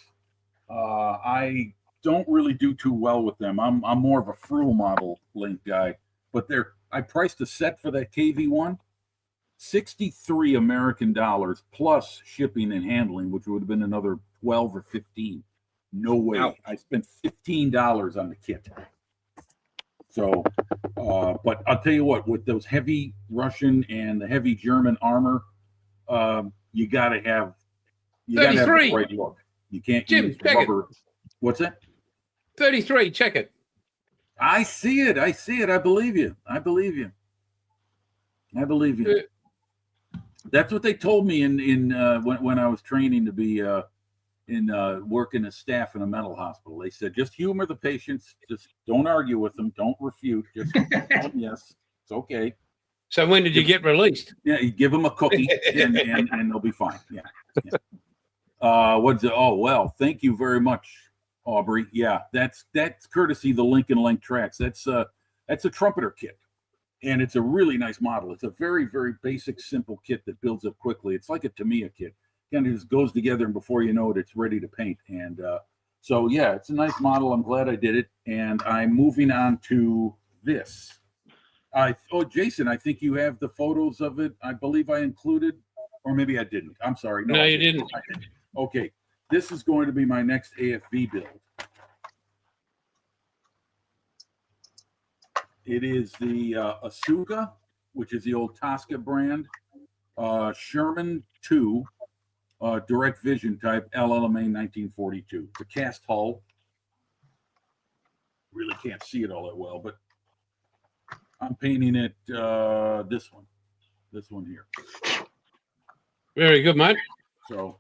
I don't really do too well with them. I'm more of a Fruhl model link guy, but I priced a set for that KV1, $63 American plus shipping and handling, which would have been another 12 or 15. No way. Ouch. I spent $15 on the kit. So, but I'll tell you what, with those heavy Russian and the heavy German armor, you gotta have the 33. right look. You can't Jim, use check it. rubber. What's that? 33, check it. I see it. I believe you. I believe you. That's what they told me when I was training to be working as staff in a mental hospital. They said, just humor the patients. Just don't argue with them. Don't refute. Just tell them yes, it's okay. So when did you get released? Yeah, you give them a cookie and they'll be fine. Yeah. Oh, well, thank you very much, Aubrey. Yeah, that's courtesy of the Lincoln Length tracks. That's a trumpeter kit. And it's a really nice model. It's a very, very basic, simple kit that builds up quickly. It's like a Tamiya kit. Kind of just goes together, and before you know it, it's ready to paint. And so, yeah, it's a nice model. I'm glad I did it. And I'm moving on to this. Jason, I think you have the photos of it. I believe I included, or maybe I didn't. I'm sorry. No, you didn't. I didn't. Okay, this is going to be my next AFV build. It is the Asuka, which is the old Tosca brand, Sherman 2, direct vision type, LLMA 1942. It's a cast hull. Really can't see it all that well, but I'm painting it this one here. Very good, mate. So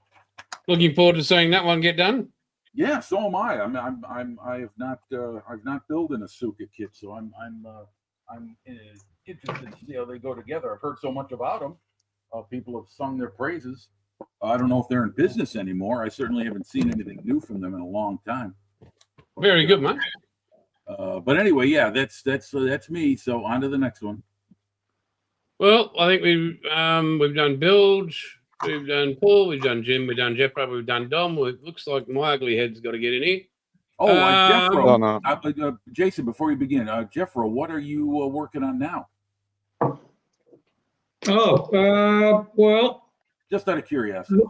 Looking forward to seeing that one get done. yeah, so am I. I've not built an Asuka kit, so I'm interested to see how they go together. I've heard so much about them. People have sung their praises. I don't know if they're in business anymore. I certainly haven't seen anything new from them in a long time. Very good, mate. But anyway, yeah, that's me. So on to the next one. Well, I think we've done Bilge, we've done Paul, we've done Jim, we've done Jeff, we've done Dom. It looks like my ugly head's got to get in here. Oh, Jeffro. Oh, no. Jason, before you begin, Jeffro, what are you working on now? Well, Just out of curiosity.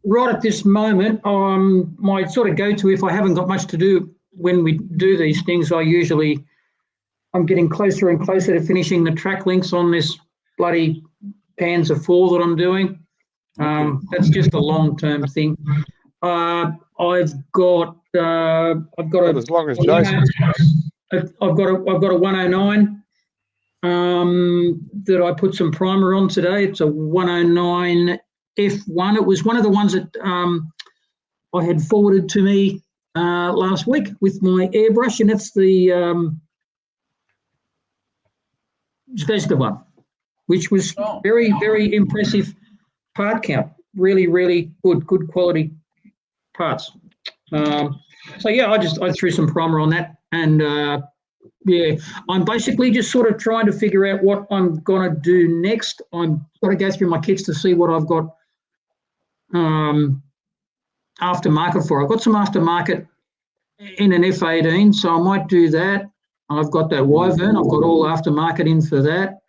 right at this moment, my sort of go-to, if I haven't got much to do when we do these things, I'm getting closer and closer to finishing the track links on this bloody Panzer IV that I'm doing. That's just a long-term thing. I've got As long as Jason. I've got a 109 that I put some primer on today. It's a 109 F1. It was one of the ones that I had forwarded to me last week with my airbrush, and that's the Zvezda one, which was very, very impressive part count. Really, really good quality parts. So yeah, I threw some primer on that, and yeah, I'm basically just sort of trying to figure out what I'm gonna do next. I'm got to go through my kits to see what I've got aftermarket for. I've got some aftermarket in an F18, so I might do that. I've got that Wyvern. I've got all aftermarket in for that.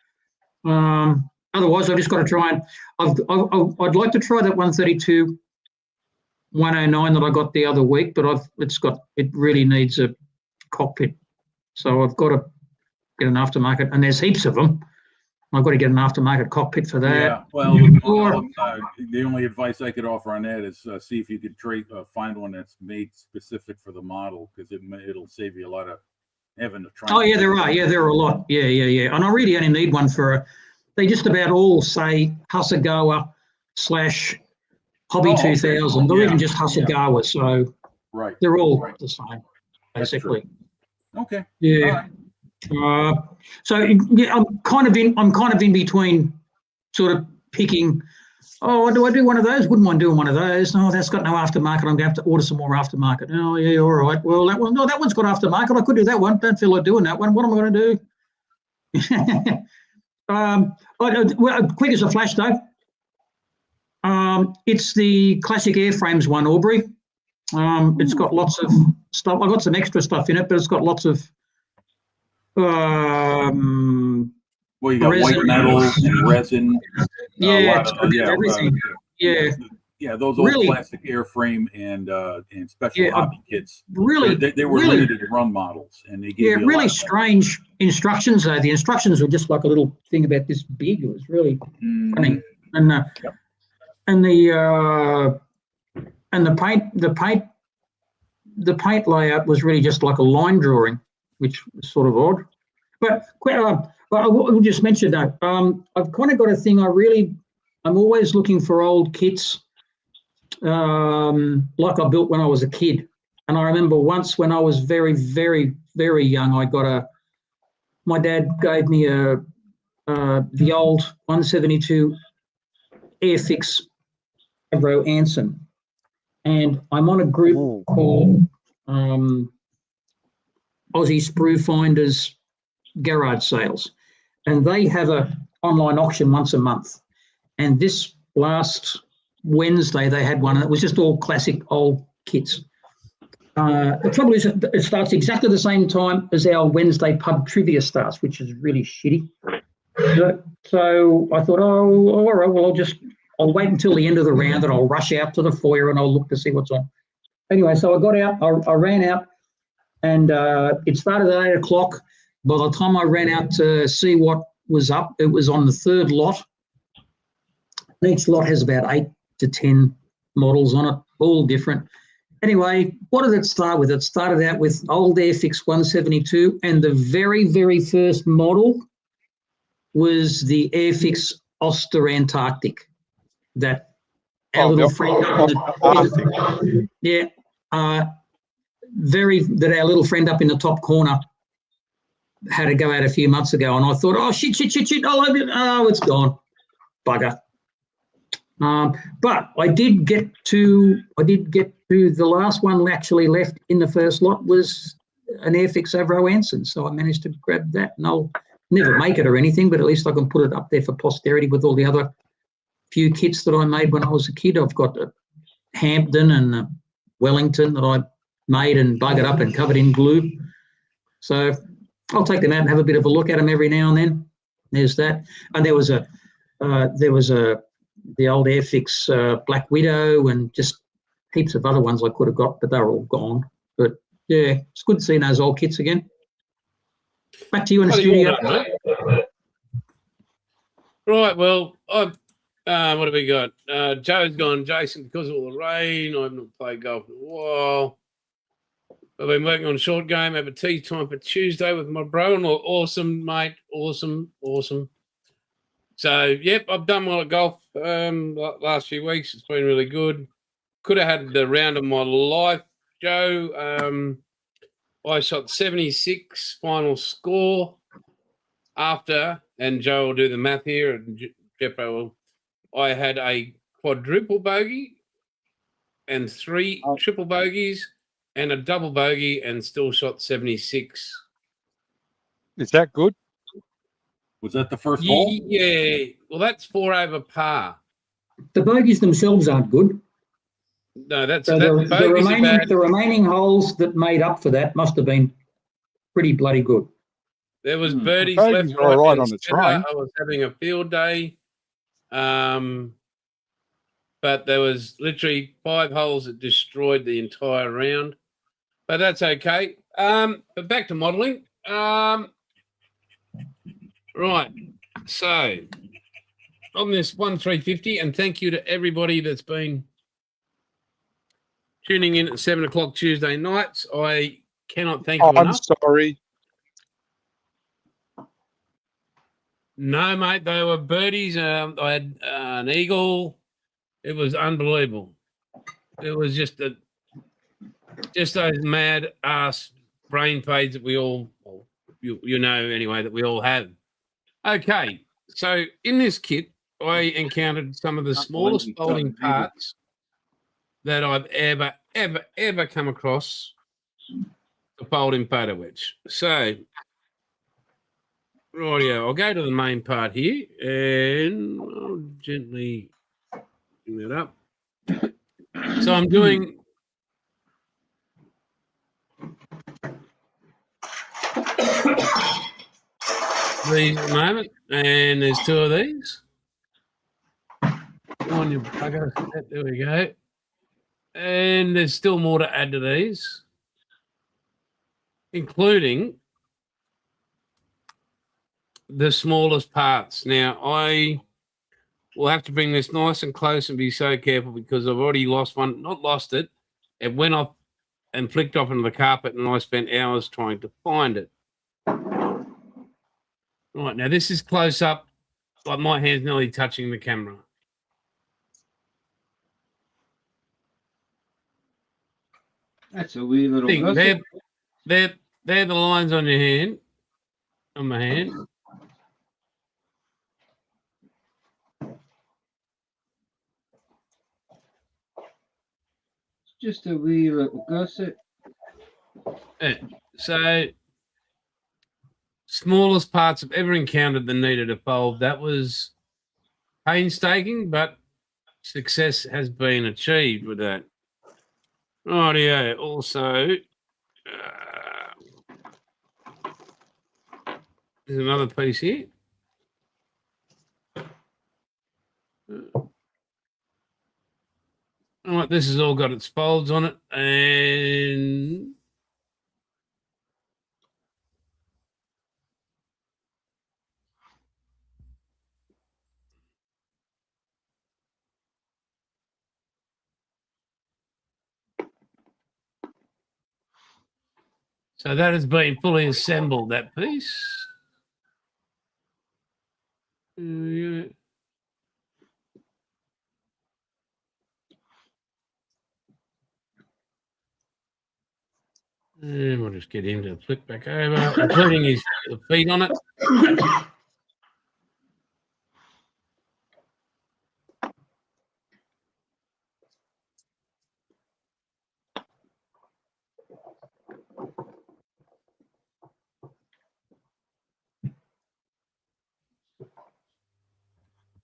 Otherwise, I've just got to try and I'd like to try that 132 109 that I got the other week, but it really needs a cockpit, so I've got to get an aftermarket, and there's heaps of them. I've got to get an aftermarket cockpit for that. Yeah, well, the only advice I could offer on that is see if you could find one that's made specific for the model, because it'll save you a lot of having to try. Oh yeah, there are a lot. Yeah. And I really only need one they just about all say Hasegawa / Hobby Oh, okay. 2000, or Yeah. even just Hasagawa. So Right. they're all Right. the same, That's true. basically. Okay. Yeah. All right. So yeah, I'm kind of in between, sort of picking. Oh, do I do one of those? Wouldn't mind doing one of those. No, that's got no aftermarket. I'm going to have to order some more aftermarket. Oh, yeah, all right. Well, that one, no, that one's got aftermarket. I could do that one. Don't feel like doing that one. What am I going to do? Well, quick as a flash though. It's the classic airframes one, Aubrey. It's got lots of stuff. I've got some extra stuff in it, but it's got lots of Well, you got resin. white metals and resin. Yeah, lot it's of- got a bit of everything. Yeah, Yeah, those old Really? classic airframe and special Yeah, hobby kits. really, They were really- limited run models, and they gave yeah, you a really lot of- strange instructions though. The instructions were just like a little thing about this big. It was really Mm, funny. And the paint layout was really just like a line drawing, which was sort of odd. But I will just mention that I've kind of got a thing. I'm always looking for old kits, like I built when I was a kid. And I remember once when I was very, very, very young, my dad gave me the old 172 Airfix Avro Anson. And I'm on a group called Aussie Sprue Finders Garage Sales. And they have a online auction once a month. And this last Wednesday, they had one, and it was just all classic old kits. The trouble is, it starts exactly the same time as our Wednesday pub trivia starts, which is really shitty. So I thought, oh, all right, well, I'll wait until the end of the round and I'll rush out to the foyer and I'll look to see what's on. Anyway, so I got out, I ran out, and it started at 8 o'clock. By the time I ran out to see what was up, it was on the third lot. Each lot has about 8 to 10 models on it, all different. Anyway, what did it start with? It started out with old Airfix 172, and the very, very first model was the Airfix Oster Antarctic. That our little friend up in the, that our little friend up in the top corner had to go out a few months ago, and I thought, oh shit, oh, it's gone, bugger. But I did get to the last one actually left in the first lot was an Airfix Avro Anson, so I managed to grab that, and I'll never make it or anything, but at least I can put it up there for posterity with all the other few kits that I made when I was a kid. I've got a Hampton and a Wellington that I made and buggered up and covered in glue. So I'll take them out and have a bit of a look at them every now and then. There's that. And there was the old Airfix Black Widow and just heaps of other ones I could have got, but they're all gone. But yeah, it's good seeing those old kits again. Back to you in the studio. Well done, right, well, what have we got? Joe's gone, Jason, because of all the rain. I haven't played golf in a while. I've been working on a short game. I have a tea time for Tuesday with my bro. And awesome, mate. Awesome. So, yep, I've done well at golf last few weeks. It's been really good. Could have had the round of my life, Joe. I shot 76 final score after, and Joe will do the math here, and Jeffro will. I had a quadruple bogey and 3 triple bogeys and a double bogey and still shot 76. Is that good? Was that the first hole? Yeah. Well, that's 4 over par. The bogeys themselves aren't good. No, that's So that. Bogeys are bad. the remaining holes that made up for that must have been pretty bloody good. There was birdies bogeys left, are all right and on the center. train. I was having a field day. But there was literally 5 holes that destroyed the entire round. But that's okay. But back to modelling. Right. So on this 1350, and thank you to everybody that's been tuning in at 7 o'clock Tuesday nights. I cannot thank you I'm enough. sorry. No, mate, they were birdies. I had an eagle, It was unbelievable. It was just those mad ass brain fades that we all, you know, anyway, that we all have. Okay, so in this kit, I encountered some of the smallest folding parts that I've ever come across a folding photo wedge. So, rightio, I'll go to the main part here and I'll gently bring that up. So I'm doing these at the moment, and there's two of these. On your bugger. There we go. And there's still more to add to these, including the smallest parts. Now, I will have to bring this nice and close and be so careful because I've already lost one. Not lost it. It went off and flicked off into the carpet, and I spent hours trying to find it. Right, now this is close up, like my hand's nearly touching the camera. That's a weird little Thing. gusset. They're the lines on your hand, on my hand. Just a wee little gusset. Yeah. So, smallest parts I've ever encountered that needed a fold. That was painstaking, but success has been achieved with that. Rightio. Also, there's another piece here. All right, this has all got its folds on it, and so that has been fully assembled, that piece. Yeah. And we'll just get him to flick back over, including his feet on it.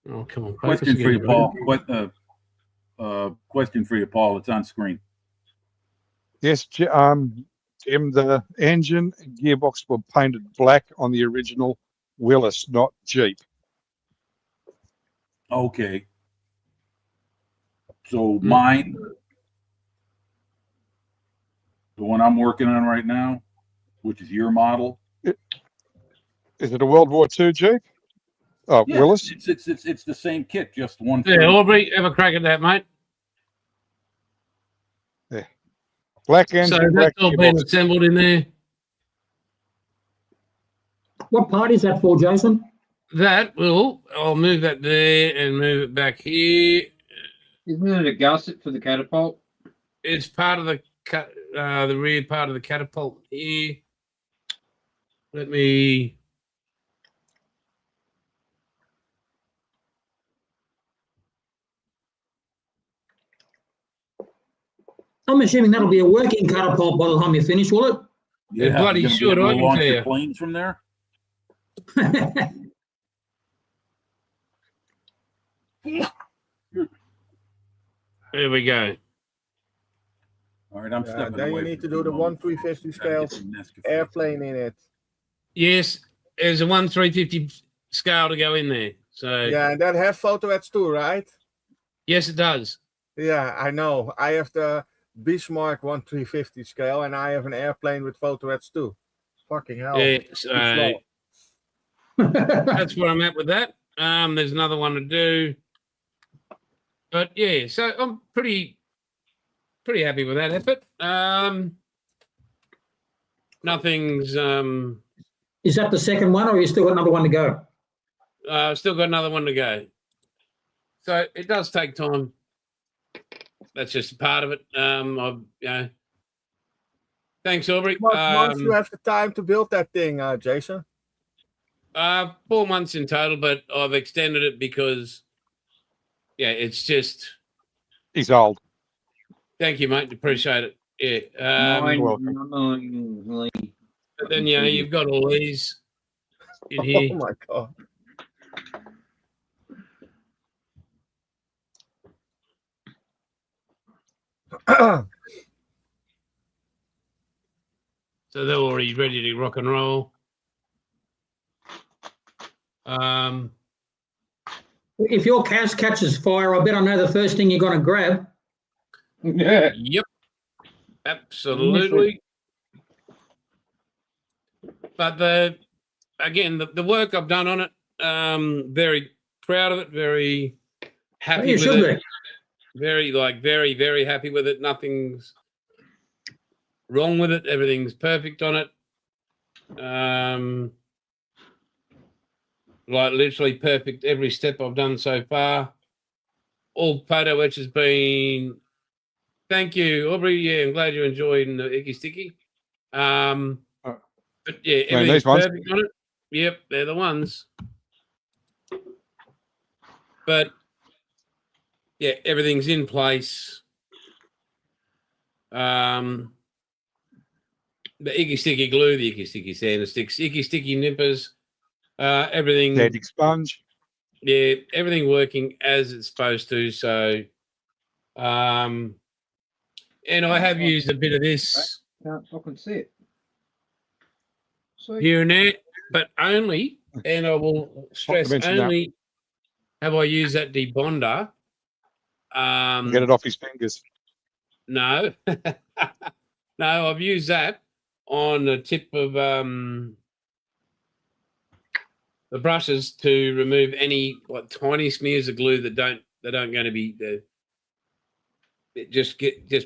Oh, come on. Question for you, Paul. Question for you, Paul. It's on screen. Yes, Jim, the engine and gearbox were painted black on the original Willis, not Jeep. Okay. So mine, the one I'm working on right now, which is your model. Is it a World War II Jeep? Oh, Yeah, Willis? It's the same kit, just one. Yeah, Aubrey, have a crack at that, mate. Black engine, So black that's all been gearbox. assembled in there. What part is that for, Jason? That will, I'll move that there and move it back here. Isn't it a gusset for the catapult? It's part of the rear part of the catapult here. Let me. I'm assuming that'll be a working catapult by the time you finish, will it? Yeah, bloody you're gonna be should, able to I can launch tell your you. planes from there. There we go. All right, I'm stepping Then away you need to from do the the moment. 1/350 Gotta get scale some Nescafé. airplane in it. Yes, there's a 1/350 scale to go in there. So Yeah, and that have photo ads too, right? yes, it does. Yeah, I know. I have the Bismarck 1/350 scale, and I have an airplane with photo ads too. Fucking hell. Yeah, so that's where I'm at with that. There's another one to do, but yeah, so I'm pretty happy with that effort. Nothing's Is that the second one, or you still got another one to go? still got another one to go. So it does take time that's just a part of it. Thanks, Aubrey. What months you have the time to build that thing, Jason? 4 months in total, but I've extended it because, it's just. He's old. Thank you, mate. Appreciate it. Yeah. But then you've got all these in here. Oh my god. So they're already ready to rock and roll. If your house catches fire, I bet I know the first thing you're going to grab. Yeah. Yep. Absolutely. But the work I've done on it, very proud of it, very happy with it. Very, very happy with it. Nothing's wrong with it. Everything's perfect on it. Literally perfect every step I've done so far. All photo etch has been. Thank you, Aubrey. Yeah, I'm glad you're enjoying the Icky Sticky. But yeah, everything's perfect on it. Yep, they're the ones. But yeah, everything's in place. The Icky Sticky glue, the Icky Sticky sander sticks, Icky Sticky nippers, everything. Static sponge. Yeah, everything working as it's supposed to. So, and I have used a bit of this Can't fucking see it. So here and there, but only, and I will stress, only have I used that debonder. Get it off his fingers. No, no, I've used that on the tip of the brushes to remove any tiny smears of glue that don't going to be just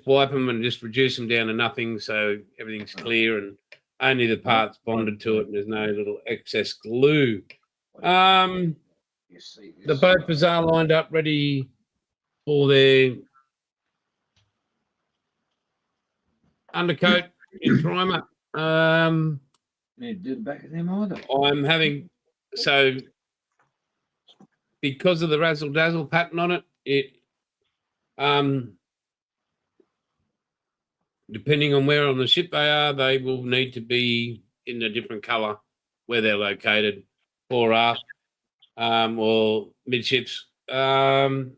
wipe them and just reduce them down to nothing, so everything's clear and only the parts bonded to it and there's no little excess glue. The boat bazaar lined up ready for their undercoat in primer. need to do the back of them either. I'm having, so because of the razzle dazzle pattern on it, depending on where on the ship they are, they will need to be in a different colour where they're located, fore aft, or midships. The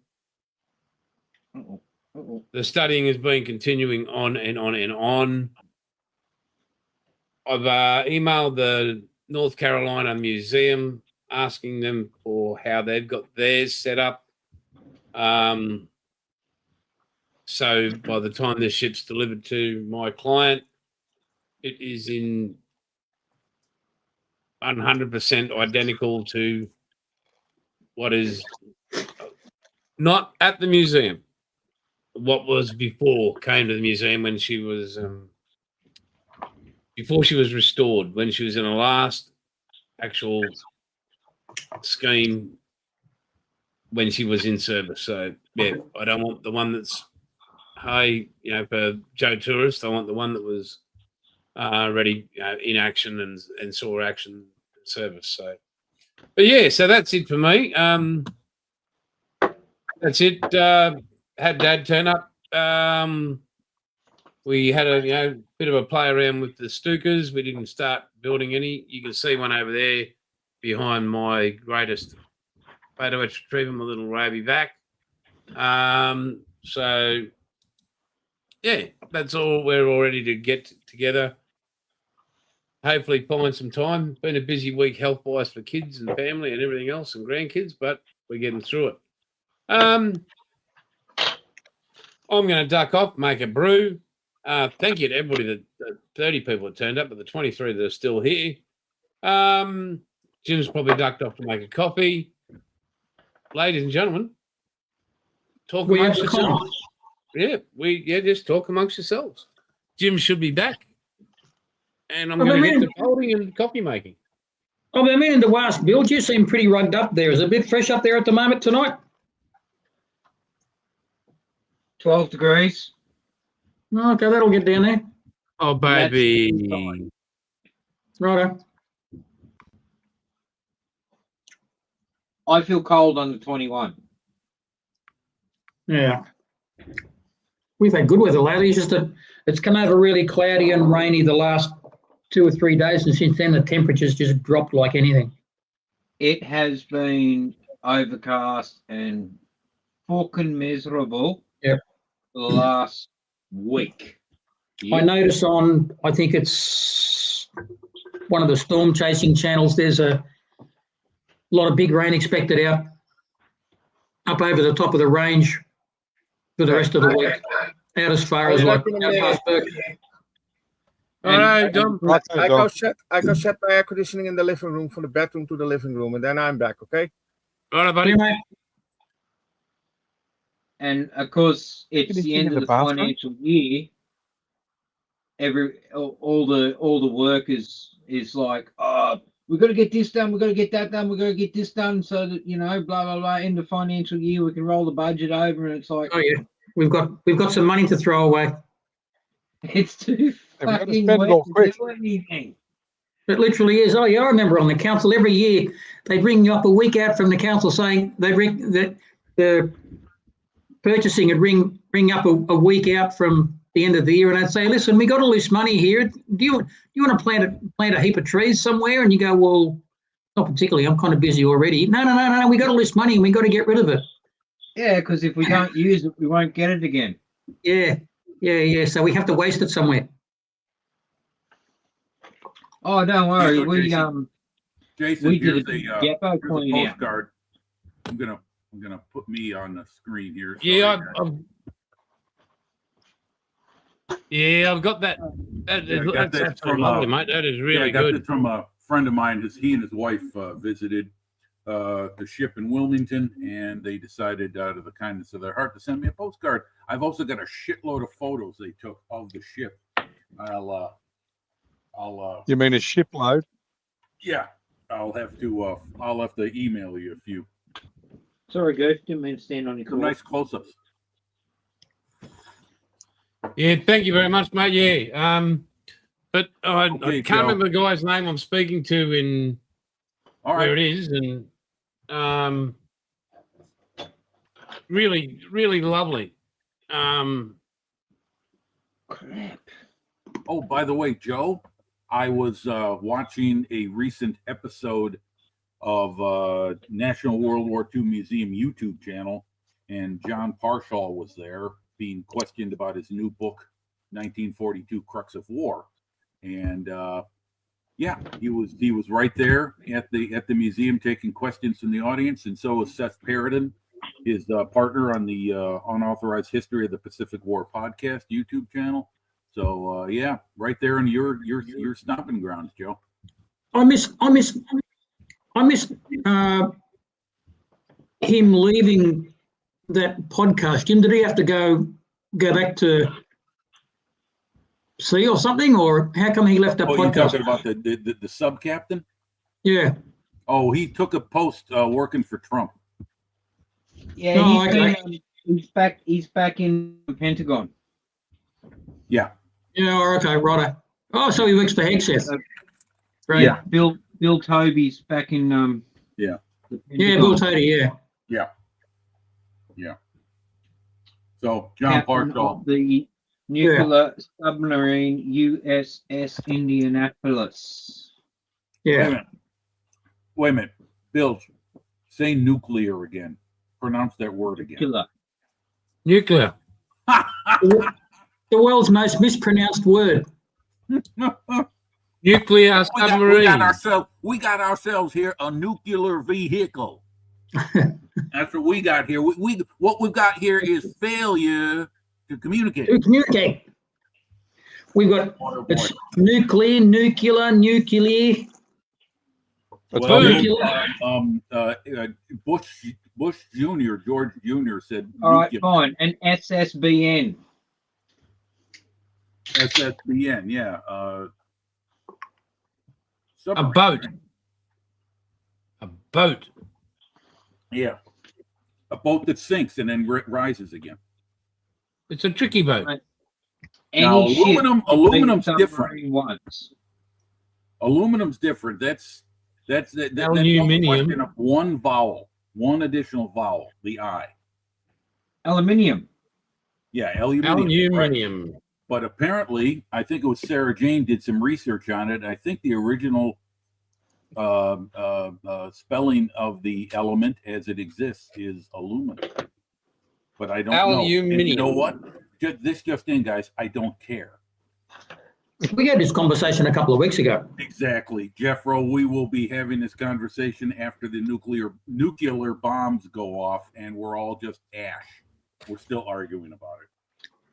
studying has been continuing on and on and on. I've emailed the North Carolina Museum asking them for how they've got theirs set up. So by the time this ship's delivered to my client, it is in 100% identical to what is not at the museum. What was before came to the museum when she was before she was restored, when she was in the last actual scheme when she was in service. So yeah, I don't want the one that's for Joe Tourist. I want the one that was ready in action and saw action in service. So, but yeah, so that's it for me. That's it. Had Dad turn up. We had a bit of a play around with the Stukas. We didn't start building any. You can see one over there behind my greatest photo etch retriever, my little Roby vac. So yeah, that's all. We're all ready to get together. Hopefully find some time. Been a busy week health-wise for kids and family and everything else and grandkids, but we're getting through it. I'm going to duck off, make a brew. Thank you to everybody, the 30 people that turned up, but the 23 that are still here. Jim's probably ducked off to make a coffee. Ladies and gentlemen, talk amongst yourselves. Yeah, just talk amongst yourselves. Jim should be back. And I'm going to get to folding and coffee making. I've been meaning to ask, Bill, you seem pretty rugged up there. Is it a bit fresh up there at the moment tonight? 12 degrees. Okay, that'll get down there. Oh, That's baby. fine. Righto. I feel cold on the 21. Yeah. We've had good weather lately. It's just that it's come over really cloudy and rainy the last 2 or 3 days, and since then the temperatures just dropped like anything. It has been overcast and fucking miserable. Yep. For the last week. I notice I think it's one of the storm chasing channels, there's a lot of big rain expected up over the top of the range for the rest of the week. Out as far as like out past Burke. All right, Dom. I go set my air conditioning in the living room from the bedroom to the living room, and then I'm back. Okay. All right, buddy. Yeah, mate. And of course, it's the end of the financial year. All the work is like, oh, we've got to get this done, we've got to get that done, we've got to get this done, so that blah blah blah. End of financial year, we can roll the budget over, and it's like, Oh yeah, we've got some money to throw away. it's too fucking spend it all wet quick. to do anything. It literally is. Oh yeah, I remember on the council every year they'd ring you up a week out from the council saying they'd ring that the purchasing would ring up a week out from the end of the year, and I'd say, listen, we got all this money here. Do you want to plant a heap of trees somewhere? And you go, well, not particularly. I'm kind of busy already. No. We got all this money and we got to get rid of it. Yeah, because if we don't use it, we won't get it again. Yeah. So we have to waste it somewhere. Oh, don't worry. Yeah, We Jason, we here's did a a depot here's a clean out. postcard. I'm gonna put me on the screen here. Yeah, Sorry, I've got that. I got That's that from, lovely, mate. That is Yeah, I really got good. this from a friend of mine. He and his wife visited the ship in Wilmington, and they decided, out of the kindness of their heart, to send me a postcard. I've also got a shitload of photos they took of the ship. I'll You mean a shipload? yeah, I'll have to email you a few. Sorry, Goof. Didn't mean to stand on your Some call. nice close-ups. Yeah, thank you very much, mate. Yeah. But I Okay, can't Joe. remember the guy's name I'm speaking to in All where right. it is, and really, really lovely. Crap. Oh, by the way, Joe, I was watching a recent episode of National World War II Museum YouTube channel, and John Parshall was there being questioned about his new book, 1942 Crux of War. And yeah, he was right there at the museum taking questions from the audience, and so was Seth Paradin, his partner on the Unauthorized History of the Pacific War podcast YouTube channel. So yeah, right there in your stomping grounds, Joe. I miss him leaving that podcast. Jim, did he have to go back to sea or something, or how come he left that Oh, you podcast? talking about the sub captain? Yeah. Oh, he took a post working for Trump. Yeah, Oh, he's okay. been, he's back in the Pentagon. Yeah. Yeah. Okay. Righto. Oh, so he works for Hegseth. Right. Yeah. Bill Toby's back in Yeah. the Yeah. Pentagon. Bill Toady. Yeah. So John Captain Parshall. of the nuclear submarine USS Indianapolis. Yeah. Wait a minute. Bill, say nuclear again. Pronounce that word again. Nuclear. The world's most mispronounced word. Nuclear submarine. We got ourselves here a nuclear vehicle. That's what we got here. What we've got here is failure to communicate. To communicate. We've got it's nuclear. That's Well, funny. Bush Jr., George Jr. said All right, nuclear. fine. An SSBN. SSBN, yeah. A Submarine. boat. A boat. Yeah. A boat that sinks and then rises again. It's a tricky boat. Right. Now, Any ship aluminum's being different. submarine once. Aluminum's different. That's all a Aluminium. question of one vowel, one additional vowel, the I. Aluminium. Yeah, aluminium. Right. Aluminium. But apparently, I think it was Sarah Jane did some research on it. I think the original spelling of the element as it exists is aluminum. But I don't know. And you know what? This just in, guys. I don't care. We had this conversation a couple of weeks ago. Exactly, Jeffro. We will be having this conversation after the nuclear bombs go off, and we're all just ash. We're still arguing about it.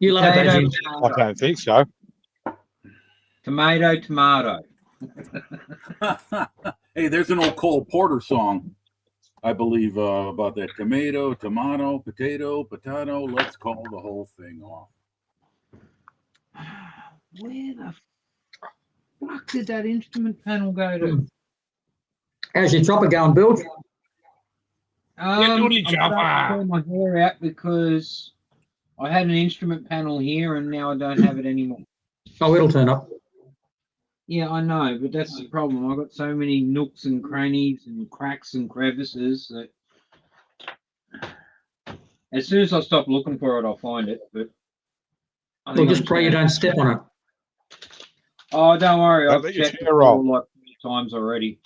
You love it, Tomato, don't you? I don't think so. tomato. Hey, there's an old Cole Porter song, I believe, about that tomato, potato. Let's call the whole thing off. Where the fuck did that instrument panel go to? How's your chopper going, Bill? Yeah, do the I'm starting to pull my hair out because I had an instrument panel here and now I don't have it anymore. Oh, it'll turn up. Yeah, I know, but that's the problem. I've got so many nooks and crannies and cracks and crevices that as soon as I stop looking for it, I'll find it. But I Well, think just I'm pray you gonna- don't step on it. Oh, don't worry. Don't I've let your checked chair roll. like 3 times already.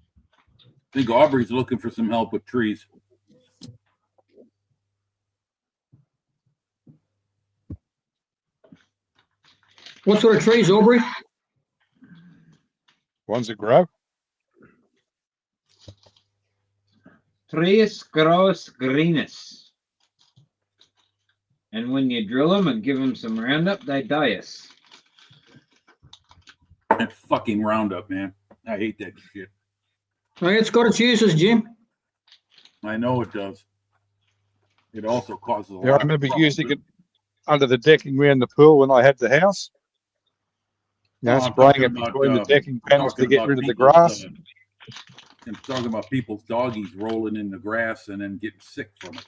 I think Aubrey's looking for some help with trees. What sort of trees, Aubrey? Ones that grow. Trees grows greenest. And when you drill them and give them some Roundup, they die us. That fucking Roundup, man. I hate that shit. Well, it's got its uses, Jim. I know it does. It also causes a lot Yeah, I of remember problems. using it under the decking around the pool when I had the house. You know, Oh, I'm spraying talking it about, between the decking panels to talking get about rid of the people's, grass. I'm talking about people's doggies rolling in the grass and then getting sick from it.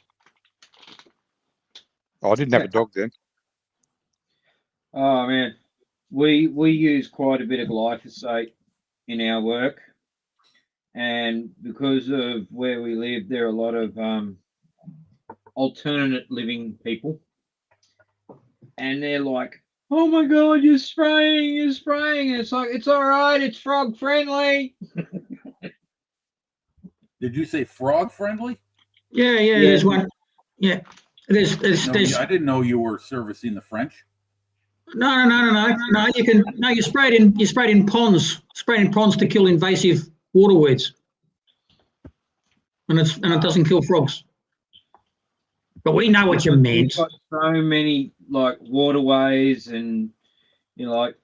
Oh, I didn't have a dog then. Oh man, we use quite a bit of glyphosate in our work, and because of where we live, there are a lot of alternate living people, and they're like, "Oh my God, you're spraying!" And it's like, it's all right, it's frog friendly. Did you say frog friendly? Yeah, Yeah. there's one. Yeah, there's No, I didn't know you were servicing the French. no. You spray it in ponds. Spray it in ponds to kill invasive water weeds, and it doesn't kill frogs. But we know what you meant. We've got so many like waterways, and you know, like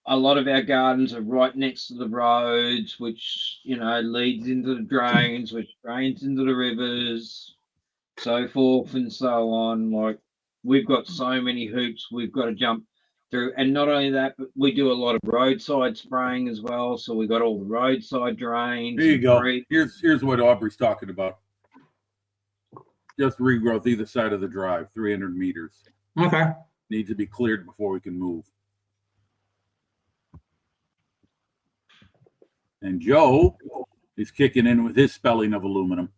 a lot of our gardens are right next to the roads, which leads into the drains, which drains into the rivers, so forth and so on. Like we've got so many hoops we've got to jump through, and not only that, but we do a lot of roadside spraying as well. So we got all the roadside drains. There you and go. creeks. Here's what Aubrey's talking about. Just regrowth either side of the drive, 300 meters. Okay. Needs to be cleared before we can move. And Joe is kicking in with his spelling of aluminum.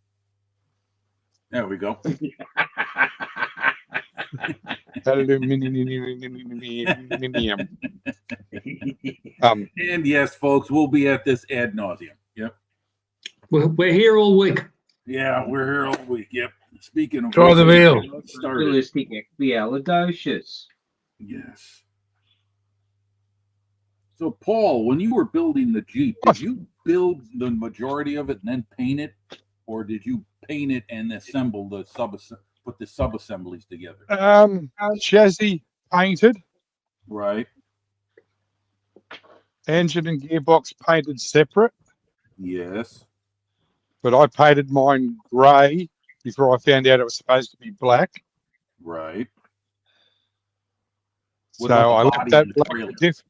There we go. Aluminium. And yes, folks, we'll be at this ad nauseum. Yep. We're here all week. Yeah, we're here all week. Yep. Speaking of Try the which, wheel. let's start it. Realistic expialidocious. Yes. So, Paul, when you were building the Jeep, did you build the majority of it and then paint it, or did you paint it and assemble put the sub-assemblies together? Chassis painted, Right. engine and gearbox painted separate, Yes. but I painted mine grey before I found out it was supposed to be black. Right. So What about the I body left that and the black trailer? diff,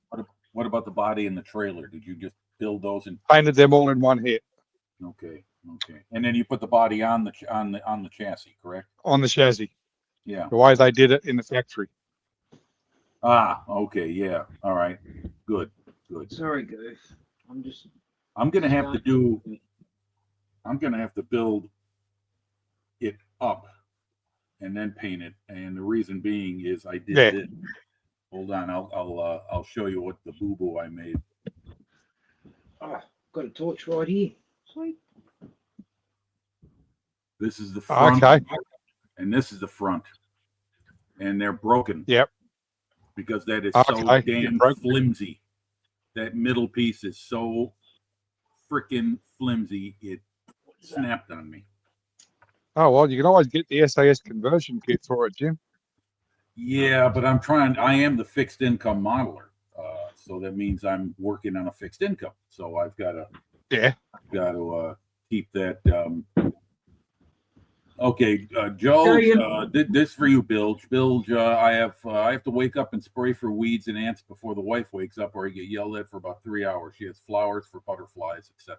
What about the body and the trailer? Did you just build those and painted them all in one hit okay. And then you put the body on the chassis, correct? on the chassis. Yeah. the way they did it in the factory. Ah, okay, yeah. All right. Good. Sorry, Goof. I'm gonna have to build it up and then paint it. And the reason being is I did Yeah. this. Hold on, I'll show you what the boo-boo I made. Oh, got a torch right here. Sweet. This is the front, Okay. and this is the front. And they're broken. Yep. Because that is Okay, so they're damn broken. flimsy. That middle piece is so freaking flimsy, it snapped on me. Oh, well, you can always get the SAS conversion kit for it, Jim. Yeah, but I am the fixed income modeler. So that means I'm working on a fixed income. So I've got to keep that. Okay, Joe, this for you, Bilge. Bilge, I have to wake up and spray for weeds and ants before the wife wakes up, or I get yelled at for about 3 hours. She has flowers for butterflies, etc.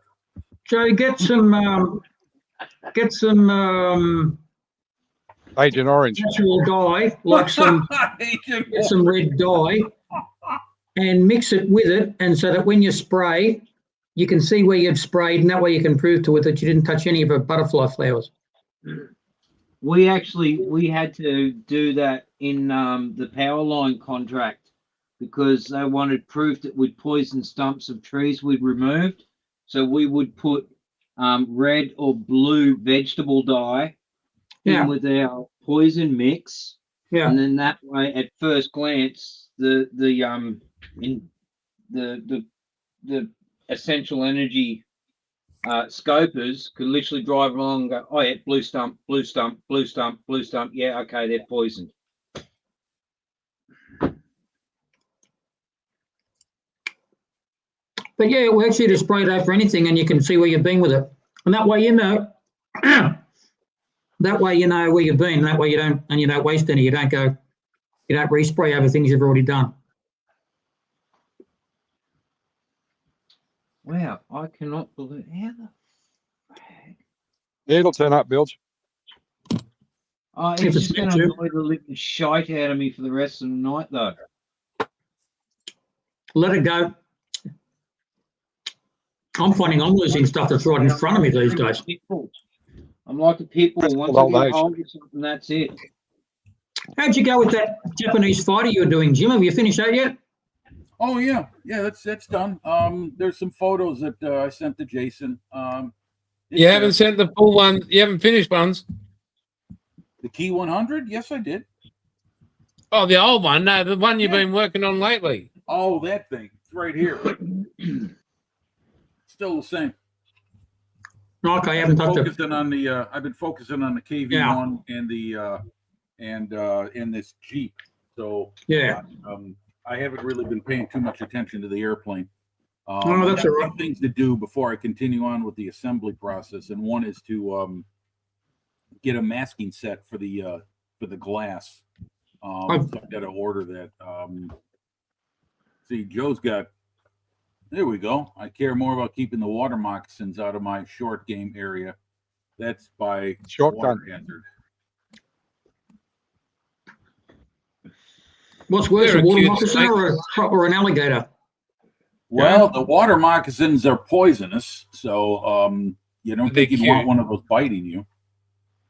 Joe, get some Agent Orange. natural dye, like get some red dye, and mix it with it, and so that when you spray, you can see where you've sprayed, and that way you can prove to it that you didn't touch any of her butterfly flowers. We had to do that in the power line contract because they wanted proof that we'd poisoned stumps of trees we'd removed. So we would put red or blue vegetable dye in with our poison mix, and then that way, at first glance, the essential energy scopers could literally drive along and go, oh yeah, blue stump, blue stump, blue stump, blue stump. Yeah, okay, they're poisoned. But yeah, it works you to spray it over anything, and you can see where you've been with it, and that way you know. That way you know where you've been. That way you don't waste any. You don't respray over things you've already done. Wow, I cannot believe how the heck. Yeah, it'll turn up, Bilge. Oh, it's just going to annoy the living shite out of me for the rest of the night, though. Let it go. I'm finding I'm losing stuff that's right in front of me these days. I'm like a pit bull. Once I get hold of something, that's it. How'd you go with that Japanese fighter you were doing, Jim? Have you finished that yet? Oh yeah, that's done. There's some photos that I sent to Jason. You haven't sent the full one. You haven't finished ones. The Key 100? Yes, I did. Oh, the old one? No, the one you've been working on lately. Oh, that thing. It's right here. Still the same. Okay, I haven't touched it. I've been focusing on the KV1 and the and this Jeep. So yeah, I haven't really been paying too much attention to the airplane. That's all right. Things to do before I continue on with the assembly process, and one is to get a masking set for the glass. So I've got to order that. See, Joe's got. There we go. I care more about keeping the water moccasins out of my short game area. That's by Shotgun. Water Hazard. What's worse, a water moccasin or an alligator? Well, the water moccasins are poisonous, so you don't think you'd want one of those biting you.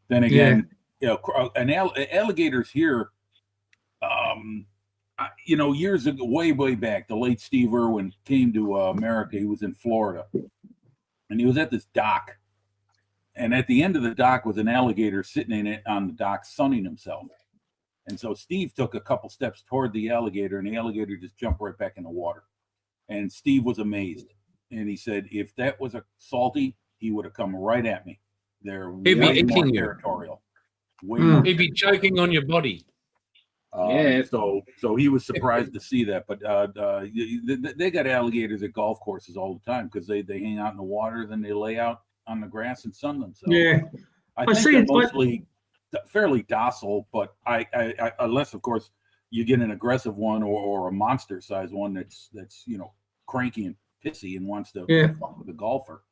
Then again, alligators here. Years ago, way back, the late Steve Irwin came to America. He was in Florida, and he was at this dock. And at the end of the dock was an alligator sitting in it on the dock, sunning himself. And so Steve took a couple steps toward the alligator, and the alligator just jumped right back in the water. And Steve was amazed, and he said, "If that was a salty, he would have come right at me. They're way more territorial. Way more. He'd be choking on your body." So he was surprised to see that, but they got alligators at golf courses all the time because they hang out in the water, then they lay out on the grass and sun themselves. Yeah, I think they're mostly fairly docile, but I unless of course you get an aggressive one or a monster size one that's cranky and pissy and wants to fuck with the golfer.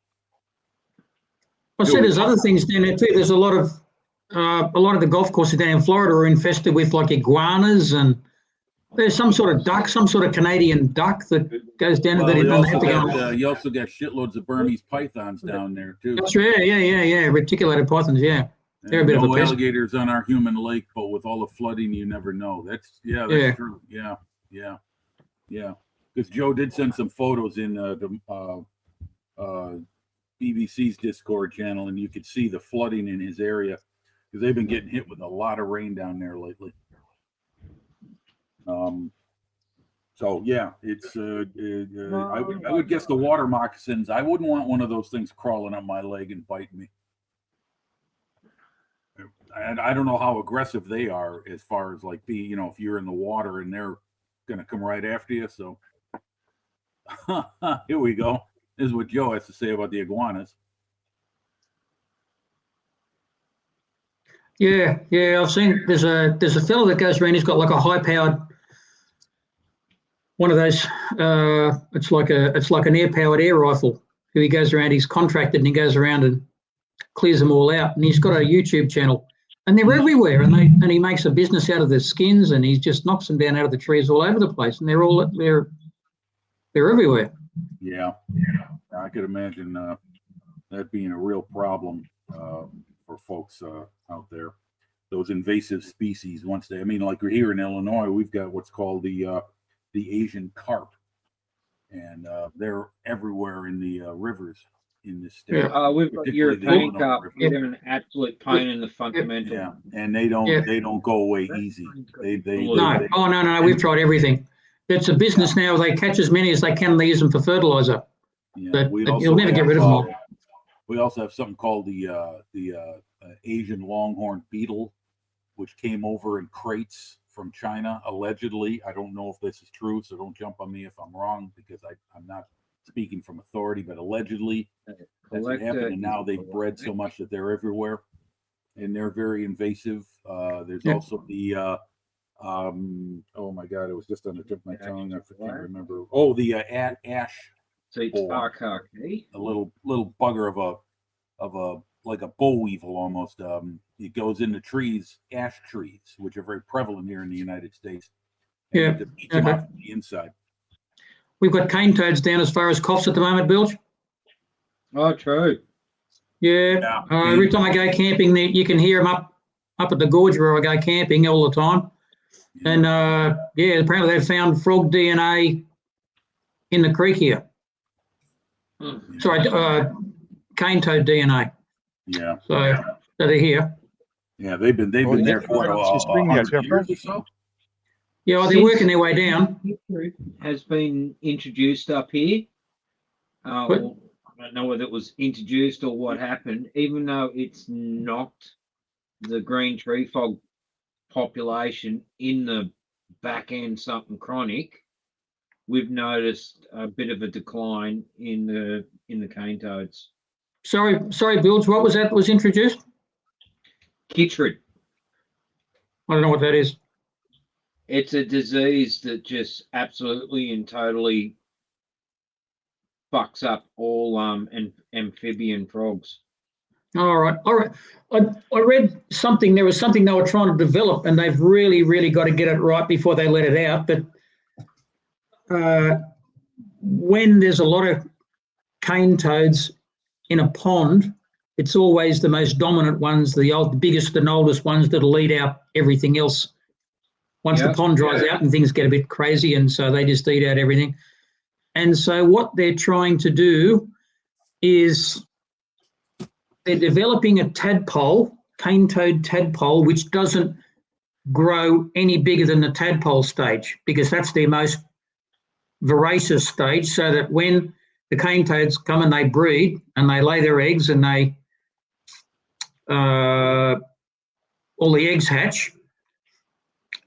I see there's other things down there too. There's a lot of a lot of the golf courses down in Florida are infested with like iguanas, and there's some sort of duck, some sort of Canadian duck that goes down Well, to you the. also got shitloads of Burmese pythons down there too. That's right. Yeah. Reticulated pythons. Yeah. They're a bit of a pest. Alligators on our human lake, but with all the flooding, you never know. That's true. Yeah. Because Joe did send some photos in the BBC's Discord channel, and you could see the flooding in his area because they've been getting hit with a lot of rain down there lately. So yeah, it's I would guess the water moccasins. I wouldn't want one of those things crawling up my leg and biting me. And I don't know how aggressive they are as far as like if you're in the water and they're gonna come right after you. So here we go. This is what Joe has to say about the iguanas. Yeah. I've seen there's a fellow that goes around. He's got like a high-powered one of those. It's like an air-powered air rifle. Who he goes around. He's contracted and he goes around and clears them all out. And he's got a YouTube channel, and they're everywhere. And he makes a business out of their skins, and he just knocks them down out of the trees all over the place. And they're everywhere. Yeah, I could imagine that being a real problem for folks out there. Those invasive species. Like we're here in Illinois, we've got what's called the Asian carp, and they're everywhere in the rivers in this state. We've got European carp. They're an absolute pain in the fundamental. Yeah, and they don't go away easy. No. We've tried everything. It's a business now. They catch as many as they can. And they use them for fertilizer. Yeah, but you'll never get rid of them all. We also have something called the Asian longhorn beetle, which came over in crates from China, allegedly. I don't know if this is true, so don't jump on me if I'm wrong, because I'm not speaking from authority, but allegedly that's what happened. And now they've bred so much that they're everywhere, and they're very invasive. There's also the oh my God, it was just on the tip of my tongue. I can't remember. Oh, the ash. So it's a little bugger of a like a boll weevil almost. It goes into trees, ash trees, which are very prevalent here in the United States. And it eats them off from the inside. We've got cane toads down as far as coughs at the moment, Bilge. Oh, true. Yeah. Every time I go camping, you can hear them up at the gorge where I go camping all the time. Yeah. And apparently they've found frog DNA in the creek here. Sorry, cane toad DNA. Yeah. So they're here. Yeah, they've been there for a years or so. Yeah, they're working their way down. Has been introduced up here. I don't know whether it was introduced or what happened, even though it's not the green tree frog population in the back end something chronic. We've noticed a bit of a decline in the cane toads. Sorry, Bilge, what was that was introduced? Chytrid. I don't know what that is. It's a disease that just absolutely and totally fucks up all amphibian frogs. All right. I read something. There was something they were trying to develop, and they've really got to get it right before they let it out. But when there's a lot of cane toads in a pond, it's always the most dominant ones, the biggest and oldest ones that'll eat out everything else. Once the pond dries out and things get a bit crazy, and so they just eat out everything. And so what they're trying to do is they're developing a tadpole, cane toad tadpole, which doesn't grow any bigger than the tadpole stage, because that's their most voracious stage, so that when the cane toads come and they breed and they lay their eggs and they all the eggs hatch,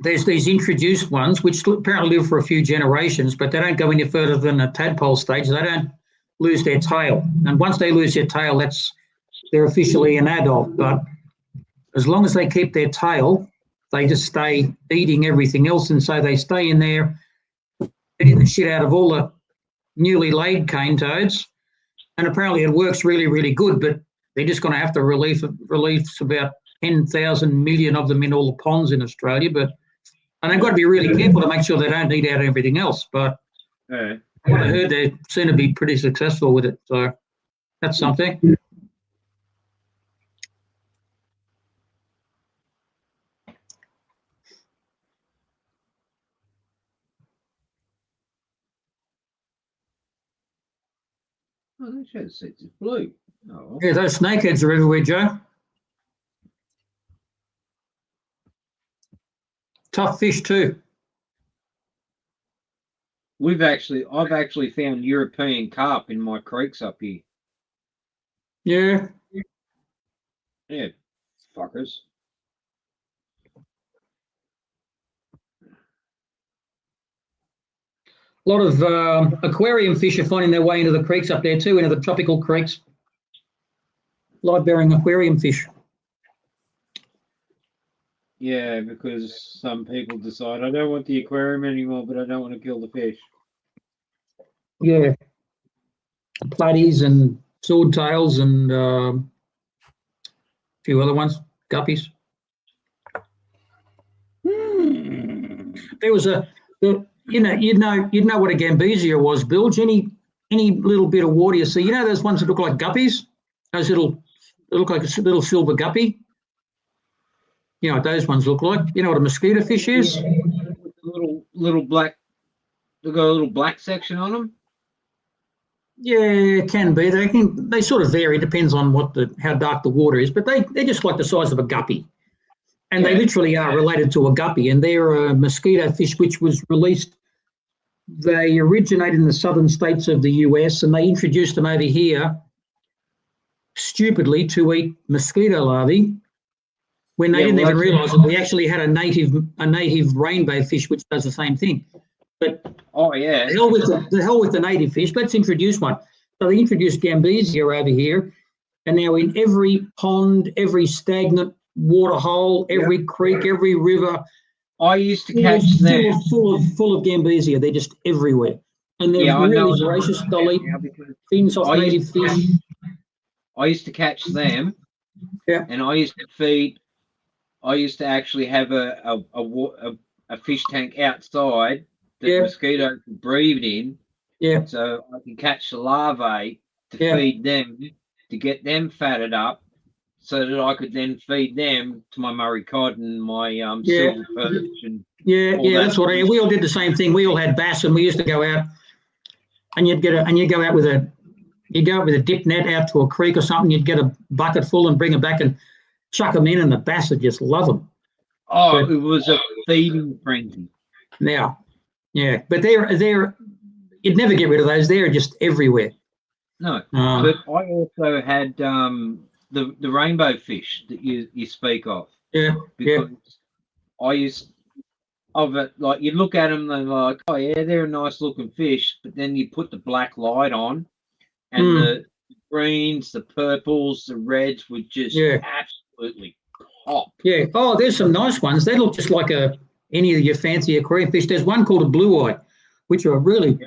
there's these introduced ones which apparently live for a few generations, but they don't go any further than a tadpole stage. They don't lose their tail. And once they lose their tail, they're officially an adult. But as long as they keep their tail, they just stay eating everything else. And so they stay in there, eating the shit out of all the newly laid cane toads. And apparently it works really good, but they're just going to have to release about 10,000 million of them in all the ponds in Australia, and they've got to be really careful to make sure they don't eat out everything else. But Yeah. what I heard, they seem to be pretty successful with it. So that's something. Oh, that shows it's blue. Oh, Yeah, those snakeheads are everywhere, Joe. Tough fish too. I've actually found European carp in my creeks up here. Yeah. Yeah, fuckers. A lot of aquarium fish are finding their way into the creeks up there too, into the tropical creeks. Live-bearing aquarium fish. Yeah, because some people decide I don't want the aquarium anymore, but I don't want to kill the fish. Yeah. Platies and swordtails and a few other ones, guppies. There was you'd know what a gambesia was, Bilge. Any little bit of water you see, those ones that look like guppies, those they look like a little silver guppy. You know what those ones look like? You know what a mosquito fish is? Yeah, little black. They've got a little black section on them. Yeah, it can be. They sort of vary. Depends on how dark the water is, but they're just like the size of a guppy, and they literally are related to a guppy. And they're a mosquito fish which was released. They originated in the southern states of the US, and they introduced them over here stupidly to eat mosquito larvae. When they didn't even realise that we actually had a native rainbow fish which does the same thing. But the hell with the native fish. Let's introduce one. So they introduced gambesia over here, and now in every pond, every stagnant water hole, every creek, every river, I used to catch them full of gambesia. They're just everywhere, and they're really voracious. They'll eat things off native fish. I used to catch them, and I used to actually have a fish tank outside that mosquitoes could breed in. Yeah. So I can catch the larvae to feed them, to get them fatted up, so that I could then feed them to my Murray cod and my silver perch. And that's what we all did the same thing. We all had bass, and we used to go out, and you'd go out with a dip net out to a creek or something. You'd get a bucket full and bring it back and chuck them in, and the bass would just love them. Oh, it was a feeding frenzy. Now, but they're you'd never get rid of those. They're just everywhere. No, but I also had the rainbow fish that you speak of. Yeah, because I used of it, like you look at them, they're like, oh yeah, they're a nice looking fish, but then you put the black light on, and the greens, the purples, the reds would just absolutely pop. Yeah. Oh, there's some nice ones. They look just like any of your fancy aquarium fish. There's one called a blue eye, which are really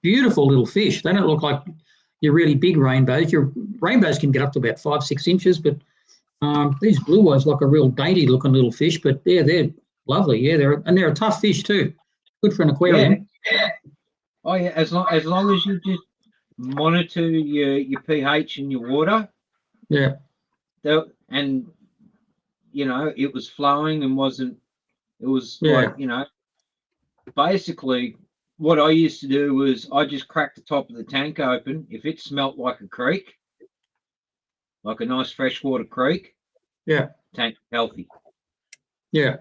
beautiful little fish. They don't look like your really big rainbows. Your rainbows can get up to about 5-6 inches, but these blue eyes look a real dainty looking little fish. But they're lovely. Yeah, they're a tough fish too. Good for an aquarium. Yeah. Oh yeah, as long as you just monitor your pH in your water. Yeah. And it was flowing and wasn't. It was like basically what I used to do was I just cracked the top of the tank open. If it smelt like a creek, like a nice freshwater creek, tank healthy. Yeah.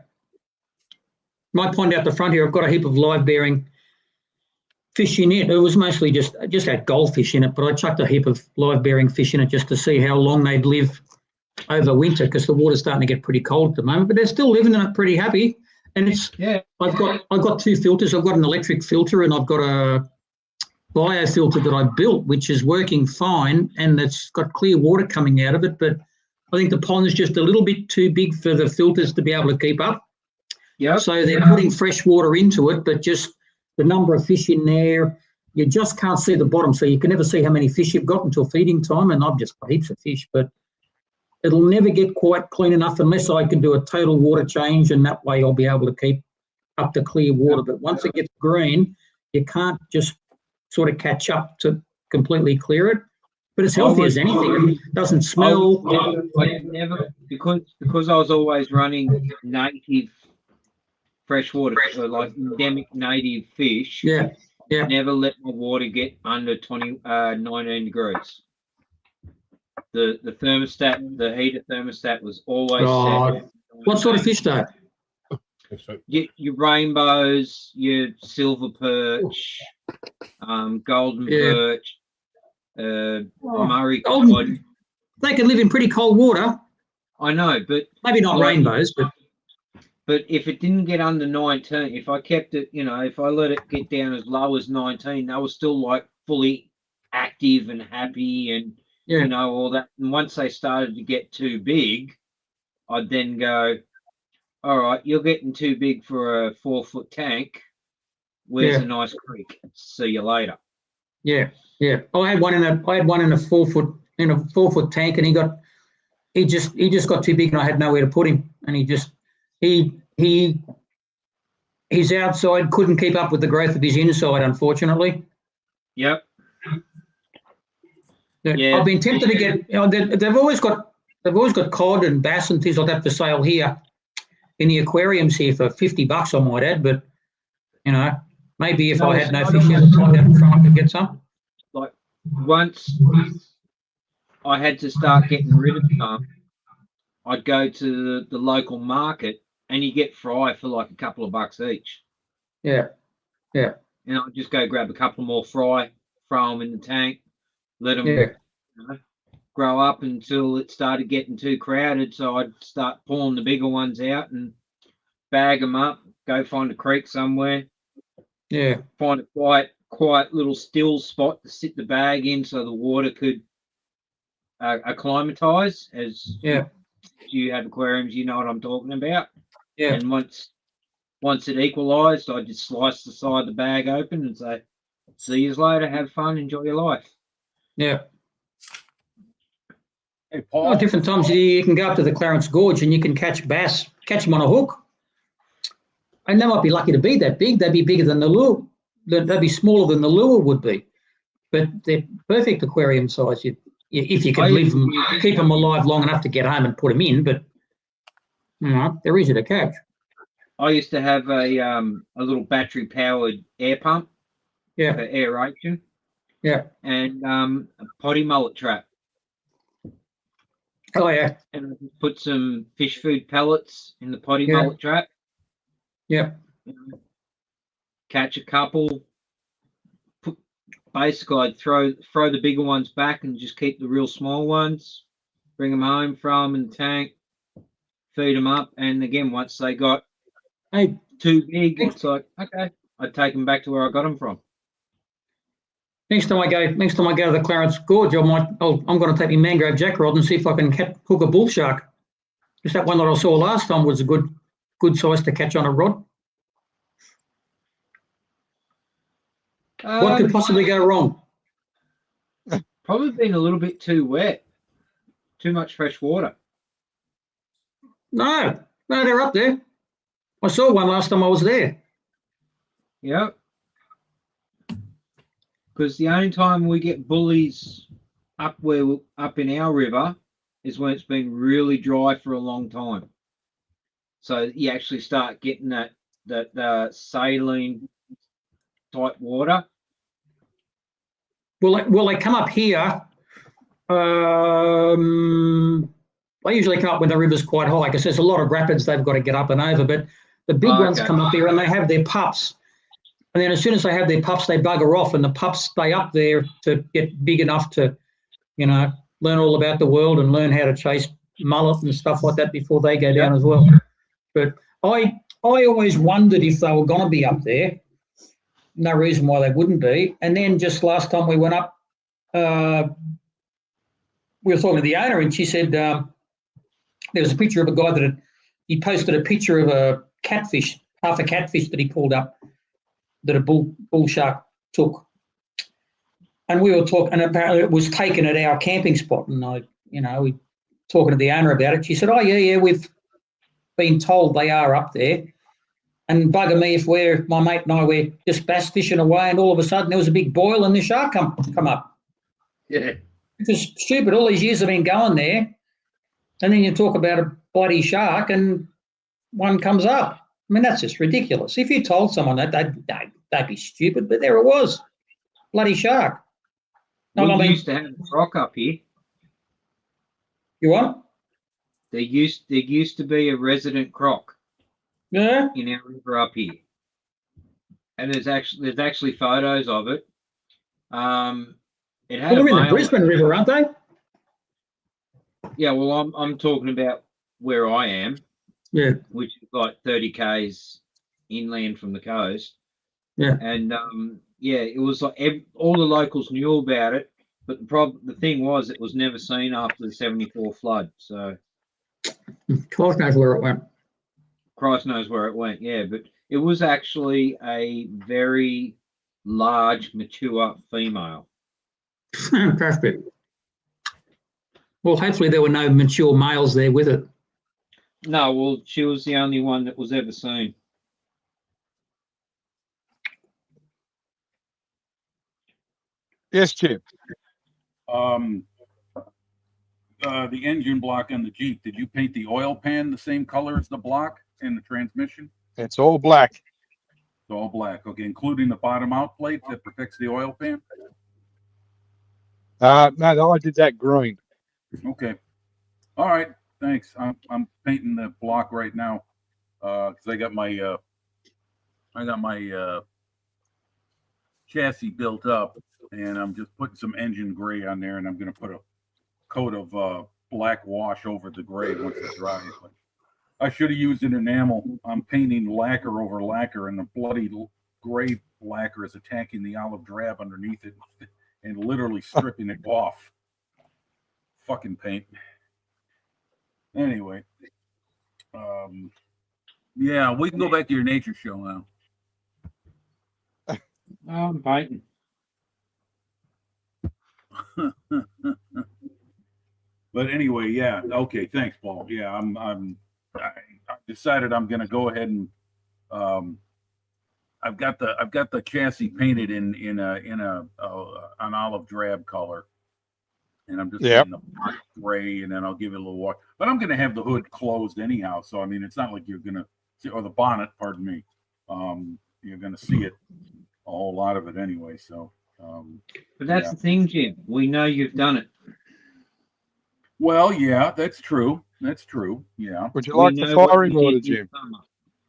My pond out the front here, I've got a heap of live bearing fish in it. It was mostly just had goldfish in it, but I chucked a heap of live bearing fish in it just to see how long they'd live over winter, because the water's starting to get pretty cold at the moment, but they're still living in it pretty happy. And I've got 2 filters. I've got an electric filter, and I've got a bio filter that I built, which is working fine, and it's got clear water coming out of it. But I think the pond's just a little bit too big for the filters to be able to keep up. Yeah. So they're putting fresh water into it, but just the number of fish in there, you just can't see the bottom. So you can never see how many fish you've got until feeding time. And I've just got heaps of fish, but it'll never get quite clean enough unless I can do a total water change, and that way I'll be able to keep up to clear water. But once it gets green, you can't just sort of catch up to completely clear it. But it's healthy as anything. It doesn't smell. I never, because I was always running native freshwater, so like endemic native fish. Yeah, yeah. Never let my water get under 19 degrees. The thermostat, the heater thermostat was always set. What sort of fish though? Your rainbows, your silver perch, golden perch, Murray cod. They can live in pretty cold water. I know, but maybe not rainbows, but if it didn't get under 19, if I kept it, if I let it get down as low as 19, they were still like fully active and happy and all that. And once they started to get too big, I'd then go, all right, you're getting too big for a 4-foot tank. Where's a nice creek? See you later. Yeah, yeah. I had one in a 4-foot tank, and he just got too big, and I had nowhere to put him, and his outside couldn't keep up with the growth of his inside, unfortunately. Yep. I've been tempted to get. They've always got cod and bass and things like that for sale here in the aquariums here for $50, I might add. But maybe if I had no fish at the time, I could get some. Like once I had to start getting rid of some, I'd go to the local market and you get fry for like a couple of bucks each. Yeah, yeah. And I'd just go grab a couple more fry, throw them in the tank, let them grow up until it started getting too crowded. So I'd start pulling the bigger ones out and bag them up, go find a creek somewhere. Yeah. Find a quiet little still spot to sit the bag in so the water could acclimatize. As you have aquariums, you know what I'm talking about. Yeah. And once it equalized, I just slice the side of the bag open and say, see you later, have fun, enjoy your life. Yeah. Hey, Paul. Different times you can go up to the Clarence Gorge and you can catch bass, catch them on a hook. And they might be lucky to be that big. They'd be bigger than the lure. They'd be smaller than the lure would be. But they're perfect aquarium size if you can leave them, keep them alive long enough to get home and put them in. But they're easy to catch. I used to have a little battery powered air pump. Yeah. For aeration. Yeah. And a potty mullet trap. Oh yeah. And I put some fish food pellets in the potty mullet trap. Yeah. Catch a couple. Basically, I'd throw the bigger ones back and just keep the real small ones. Bring them home, throw them in the tank, feed them up, and again, once they got too big, it's like okay, I'd take them back to where I got them from. Next time I go to the Clarence Gorge, I'm going to take my mangrove jack rod and see if I can hook a bull shark. Just that one that I saw last time was a good size to catch on a rod. What could possibly go wrong? Probably been a little bit too wet. Too much fresh water. No, they're up there. I saw one last time I was there. Yep. Because the only time we get bullies up in our river is when it's been really dry for a long time. So you actually start getting that saline type water. Well, they come up here. They usually come up when the river's quite high because there's a lot of rapids they've got to get up and over. But the big ones come up here and they have their pups. And then as soon as they have their pups, they bugger off, and the pups stay up there to get big enough to, learn all about the world and learn how to chase mullet and stuff like that before they go down as well. But I always wondered if they were going to be up there. No reason why they wouldn't be. And then just last time we went up, we were talking to the owner, and she said there was a picture of a guy he posted a picture of a catfish, half a catfish that he pulled up, that a bull shark took. And we were talking, and apparently it was taken at our camping spot. And we talking to the owner about it. She said, "Oh yeah, we've been told they are up there." And bugger me if my mate and I were just bass fishing away, and all of a sudden there was a big boil and the shark come up. Yeah. It was stupid. All these years I've been going there, and then you talk about a bloody shark and one comes up. I mean, that's just ridiculous. If you told someone that, they'd be stupid, but there it was. Bloody shark. We used to have a croc up here. You what? There used to be a resident croc Yeah. in our river up here. And there's actually photos of it. It had Well, a they're in the male. Brisbane River, aren't they? Yeah, well, I'm talking about where I am, Yeah. which is like 30 k's inland from the coast. Yeah. And yeah, it was like all the locals knew about it, but the thing was, it was never seen after the 74 flood. So Christ knows where it went. Christ knows where it went. Yeah, but it was actually a very large, mature female. Fantastic. Well, hopefully there were no mature males there with it. No, well, she was the only one that was ever seen. Yes, Jim. The engine block on the Jeep, did you paint the oil pan the same color as the block and the transmission? It's all black. It's all black, okay, including the bottom out plate that protects the oil pan? No, I did that green. Okay. All right, thanks. I'm painting the block right now. Because I got my chassis built up, and I'm just putting some engine gray on there, and I'm gonna put a coat of black wash over the gray once it dries. But I should have used an enamel. I'm painting lacquer over lacquer, and the bloody gray lacquer is attacking the olive drab underneath it and literally stripping it off. Fucking paint. Anyway, yeah, we can go back to your nature show now. Oh, I'm painting. But anyway, yeah, okay, thanks, Paul. Yeah, I decided I'm gonna go ahead and I've got the chassis painted in an olive drab color, and I'm just painting the black gray, and then I'll give it a little wash. But I'm gonna have the hood closed anyhow, so I mean, it's not like you're gonna see, or the bonnet, pardon me. You're gonna see it, a whole lot of it anyway. So, But that's the thing, Jim. We know you've done it. well, yeah, that's true. That's true. Yeah. Would you We like the know what firing you did order, this Jim? summer.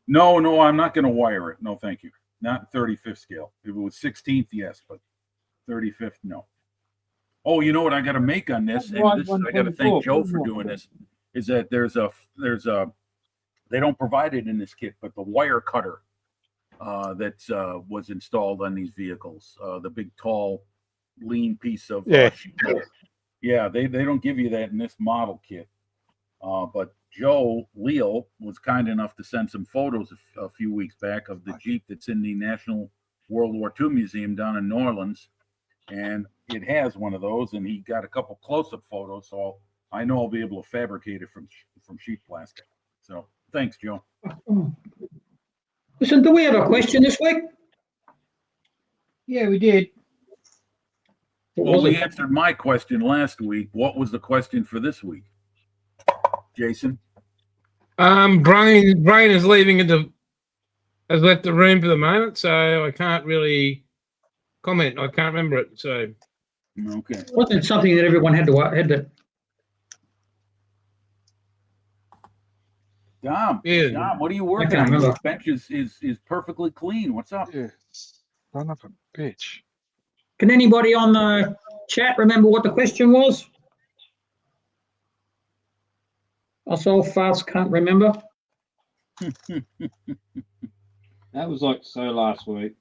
No, I'm not going to wire it. No, thank you. Not 35th scale. If it was 16th, yes, but 35th, no. Oh, you know what I got to make on this, and this I got to thank Joe for doing this. Is that there's a they don't provide it in this kit, but the wire cutter that was installed on these vehicles, the big tall, lean piece of sheet metal. Yeah, they don't give you that in this model kit. But Joe Leal was kind enough to send some photos a few weeks back of the Jeep that's in the National World War II Museum down in New Orleans. And it has one of those, and he got a couple close-up photos, so I know I'll be able to fabricate it from sheet plastic. So thanks, Joe. Listen, do we have a question this week? Yeah, we did. What Well, was we it? answered my question last week. What was the question for this week? Jason? Brian is leaving has left the room for the moment, so I can't really comment. I can't remember it. So Okay. Wasn't it something that everyone had to? Dom, Yeah. Dom, what are you working can't on? Your remember. bench is perfectly clean. What's up? Yeah. Son of a bitch. Can anybody on the chat remember what the question was? Us all fast can't remember. That was like so last week.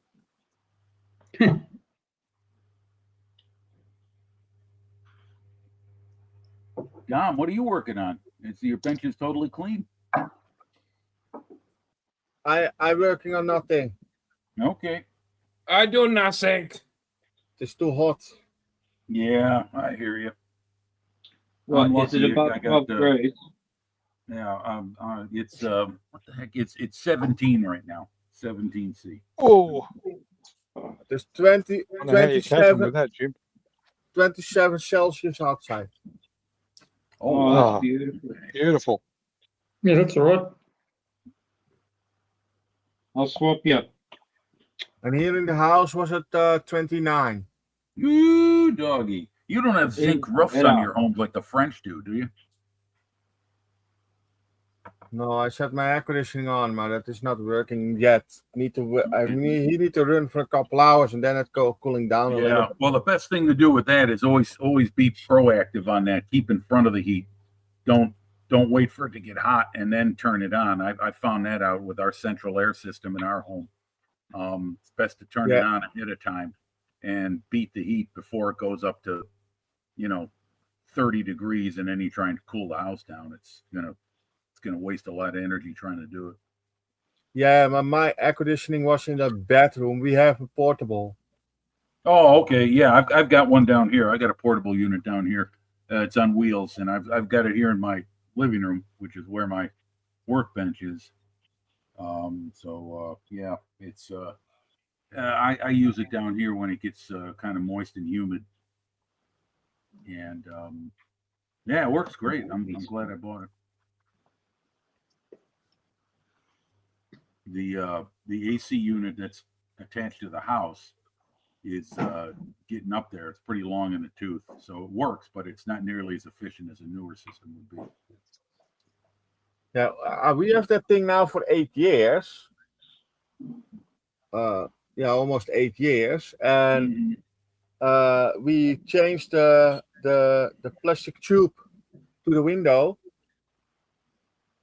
Dom, what are you working on? Your bench is totally clean. I'm working on nothing. Okay. I do nothing. It's too hot. Yeah, I hear you. What, is Unlucky, it above I got, 12 degrees? Yeah, it's what the heck? It's 17 right now. 17C. Oh, There's 20, I don't know how you catch 'em 27, with that, Jim. 27 Celsius outside. Oh, that's wow. beautiful. Beautiful. Yeah, that's all right. I'll swap you. And here in the house was at 29. Ooh, doggy. You don't have zinc roofs on Yeah. your homes like the French do you? No, I set my air conditioning on, but that is not working yet. He need to run for a couple hours and then it go cooling down a little. Yeah. Well, the best thing to do with that is always be proactive on that. Keep in front of the heat. Don't wait for it to get hot and then turn it on. I found that out with our central air system in our home. It's best to turn it on ahead of time and beat the heat before it goes up to, 30 degrees, and then you're trying to cool the house down. It's gonna waste a lot of energy trying to do it. Yeah, my air conditioning was in the bedroom. We have a portable. Oh, okay. Yeah, I've got one down here. I got a portable unit down here. It's on wheels, and I've got it here in my living room, which is where my workbench is. Yeah, it's I use it down here when it gets kind of moist and humid, and yeah, it works great. I'm glad I bought it. The AC unit that's attached to the house is getting up there. It's pretty long in the tooth, so it works, but it's not nearly as efficient as a newer system would be. Yeah, we have that thing now for 8 years. Yeah, almost 8 years, and we changed the plastic tube to the window.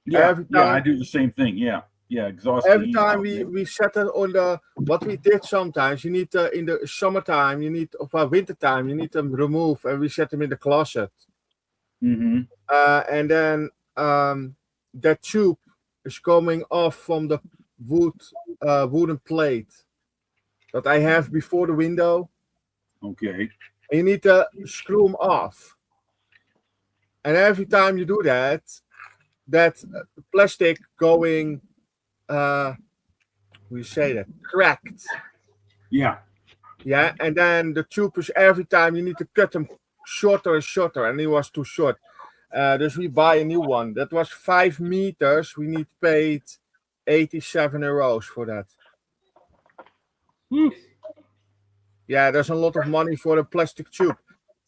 Yeah, I do the same thing. Yeah, exhaust. Every time we set it on the, what we did sometimes, you need in the summertime, winter time, you need them removed, and we set them in the closet. And then that tube is coming off from the wooden plate that I have before the window. Okay. And you need to screw them off. And every time you do that plastic going, cracked. Yeah. Yeah, and then the tube is every time you need to cut them shorter and shorter, and it was too short. Dus we buy a new one. That was 5 meters. We need paid €87 for that. Yeah, there's a lot of money for a plastic tube.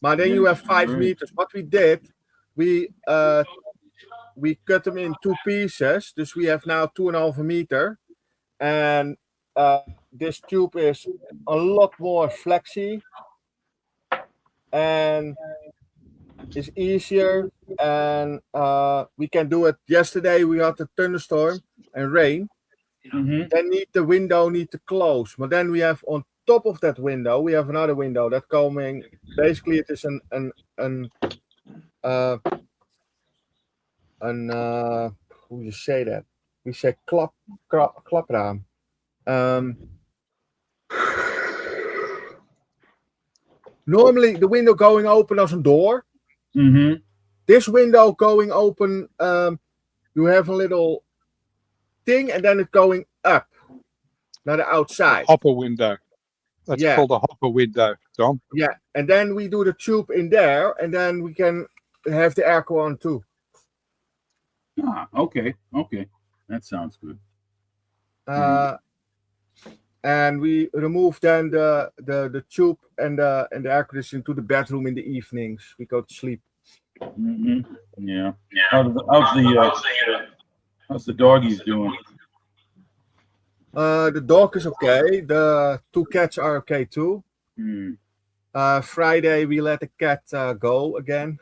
But then you have 5 meters. What we did, we cut them in 2 pieces. Dus we have now 2.5 meter. And this tube is a lot more flexy. And it's easier. And we can do it. Yesterday we had a thunderstorm and rain. Then the window need to close. But then we have on top of that window, we have another window that coming. Basically, it is hoe you say that? We say klapraam. Normally, the window going open as a door. This window going open, you have a little thing, and then it's going up, not the outside. Hopper window. That's called a hopper window, Tom. Yeah, and then we do the tube in there, and then we can have the airco on too. Okay. That sounds good. And we remove then the tube and the air conditioning to the bedroom in the evenings. We go to sleep. Yeah. How's the doggies doing? The dog is okay. The 2 cats are okay too. Friday we let the cat go again.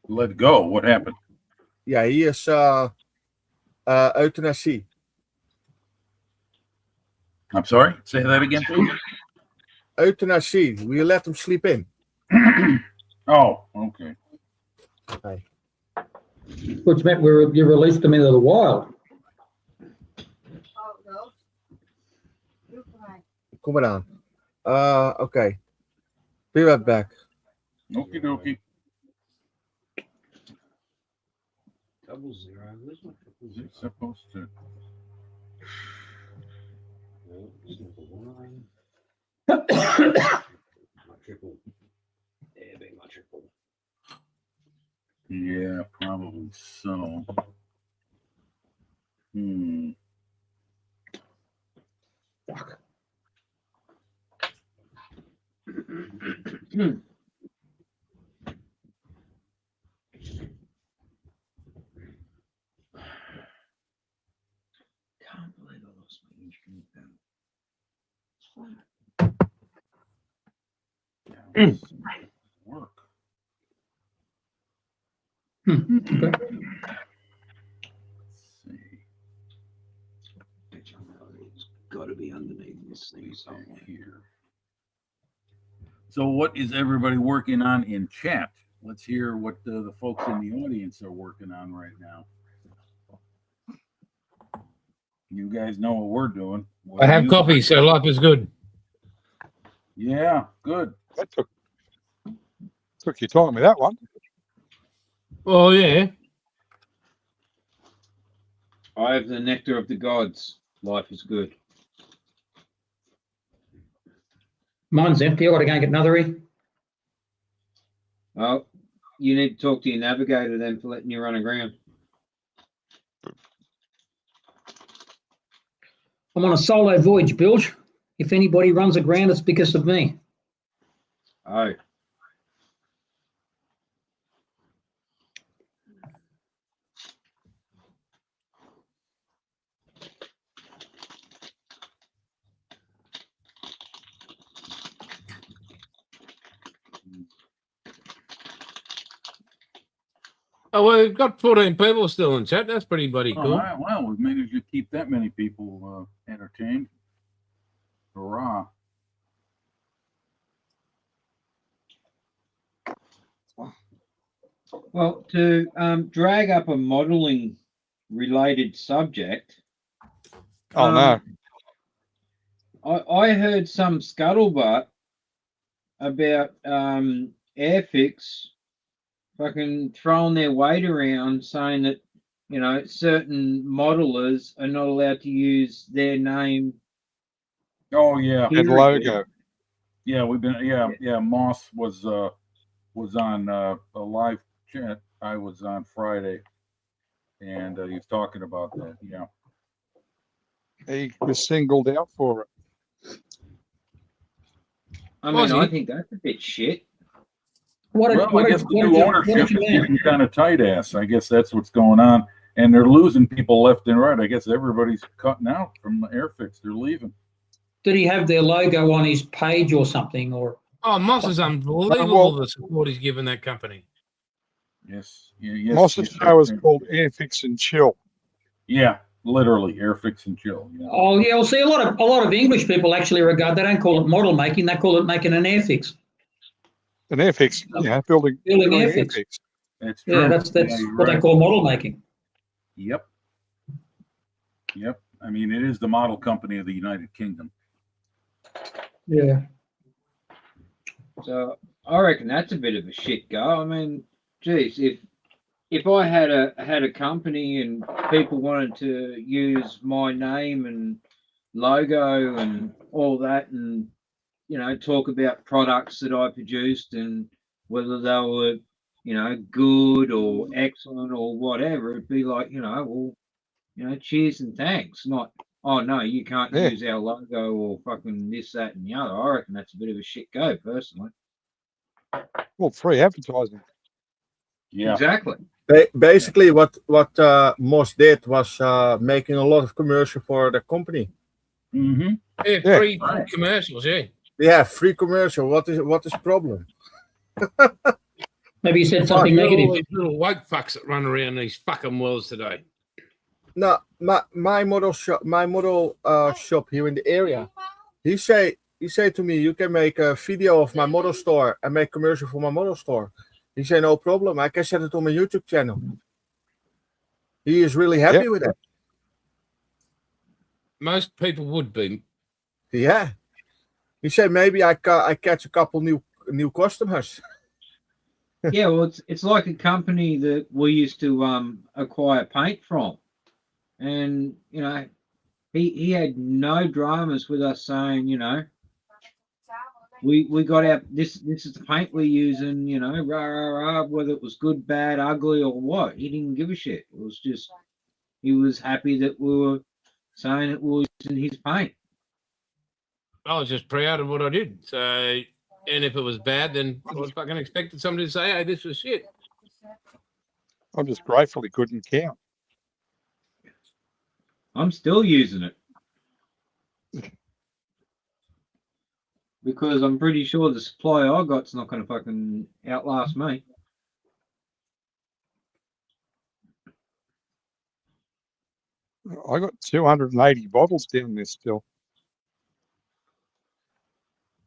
Let go. What happened? Yeah, he is euthanasie. I'm sorry. Say that again, please. Euthanasie. We let him sleep in. Oh, okay. Which meant you released them into the wild. Kom maar aan. Okay. Be right back. Okie dokie. 00. Where's my Is it supposed to? No, it's number 1. My triple. There be my triple. Yeah, probably so. Fuck. Can't believe I lost my instrument Work. Okay. Let's see. It's got to be underneath this thing somewhere. Here. So, what is everybody working on in chat? Let's hear what the folks in the audience are working on right now. You guys know what we're doing. What I are have you- coffee, so life is good. Yeah, good. That took your time with that one. Oh, yeah. I have the nectar of the gods. Life is good. Mine's empty. I got to go and get another E. Oh, you need to talk to your navigator then for letting you run aground. I'm on a solo voyage, Bilge. If anybody runs aground, it's because of me. Oh, Oh, well, we've got 14 people still in chat. That's pretty bloody All cool. right. Well, we've managed to keep that many people entertained. Hurrah. well, to drag up a modeling related subject. Oh no. I heard some scuttlebutt about Airfix fucking throwing their weight around, saying that, you know, certain modelers are not allowed to use their name. Oh yeah. And logo. Yeah, we've been yeah. Moss was on a live chat. I was on Friday, and he was talking about that. Yeah. He was singled out for it. I Was mean, I he? think that's a bit shit. Well, I guess the new ownership is getting kind of tight ass. I guess that's what's going on, and they're losing people left and right. I guess everybody's cutting out from Airfix. They're leaving. Did he have their logo on his page or something? Or Oh, Moss is unbelievable, well- the support he's given that company. Yes. Yes. Moss's show is called Airfix and Chill. Yeah, literally Airfix and Chill. Yeah. oh yeah, well, see, a lot of English people actually regard, they don't call it model making, they call it making an airfix. An Airfix, yeah, building Airfix. That's true. Yeah, that's you're what they right. call model making. Yep. Yep. I mean, it is the model company of the United Kingdom. Yeah. So I reckon that's a bit of a shit go. I mean, geez, if I had a company and people wanted to use my name and logo and all that, and you know, talk about products that I produced and whether they were, you know, good or excellent or whatever, it'd be like, you know, well, you know, cheers and thanks, not, oh no, you can't Yeah. use our logo or fucking this, that, and the other. I reckon that's a bit of a shit go, personally. Well, free advertising. Yeah. Exactly. Basically, what Moss did was making a lot of commercial for the company. Mm-hmm. Yeah, Yeah. free commercials, yeah. Yeah, free commercial. What is problem? Maybe you said something All negative. these little woke fucks that run around these fucking worlds today. No, my model shop here in the area. He say to me, you can make a video of my model store and make commercial for my model store. He say no problem. I can set it on my YouTube channel. He is really happy with it. Most people would be. Yeah. He said maybe I catch a couple new new customers. Yeah, well, it's like a company that we used to acquire paint from, and you know, he had no dramas with us saying, you know, we got our this is the paint we're using, you know, rah rah rah, whether it was good, bad, ugly, or what. He didn't give a shit. It was just he was happy that we were saying it was in his paint. I was just proud of what I did. So, and if it was bad, then I fucking expected somebody to say, "Hey, this was shit." I'm just grateful he couldn't count. I'm still using it because I'm pretty sure the supply I got's not going to fucking outlast me. I got 280 bottles down there still.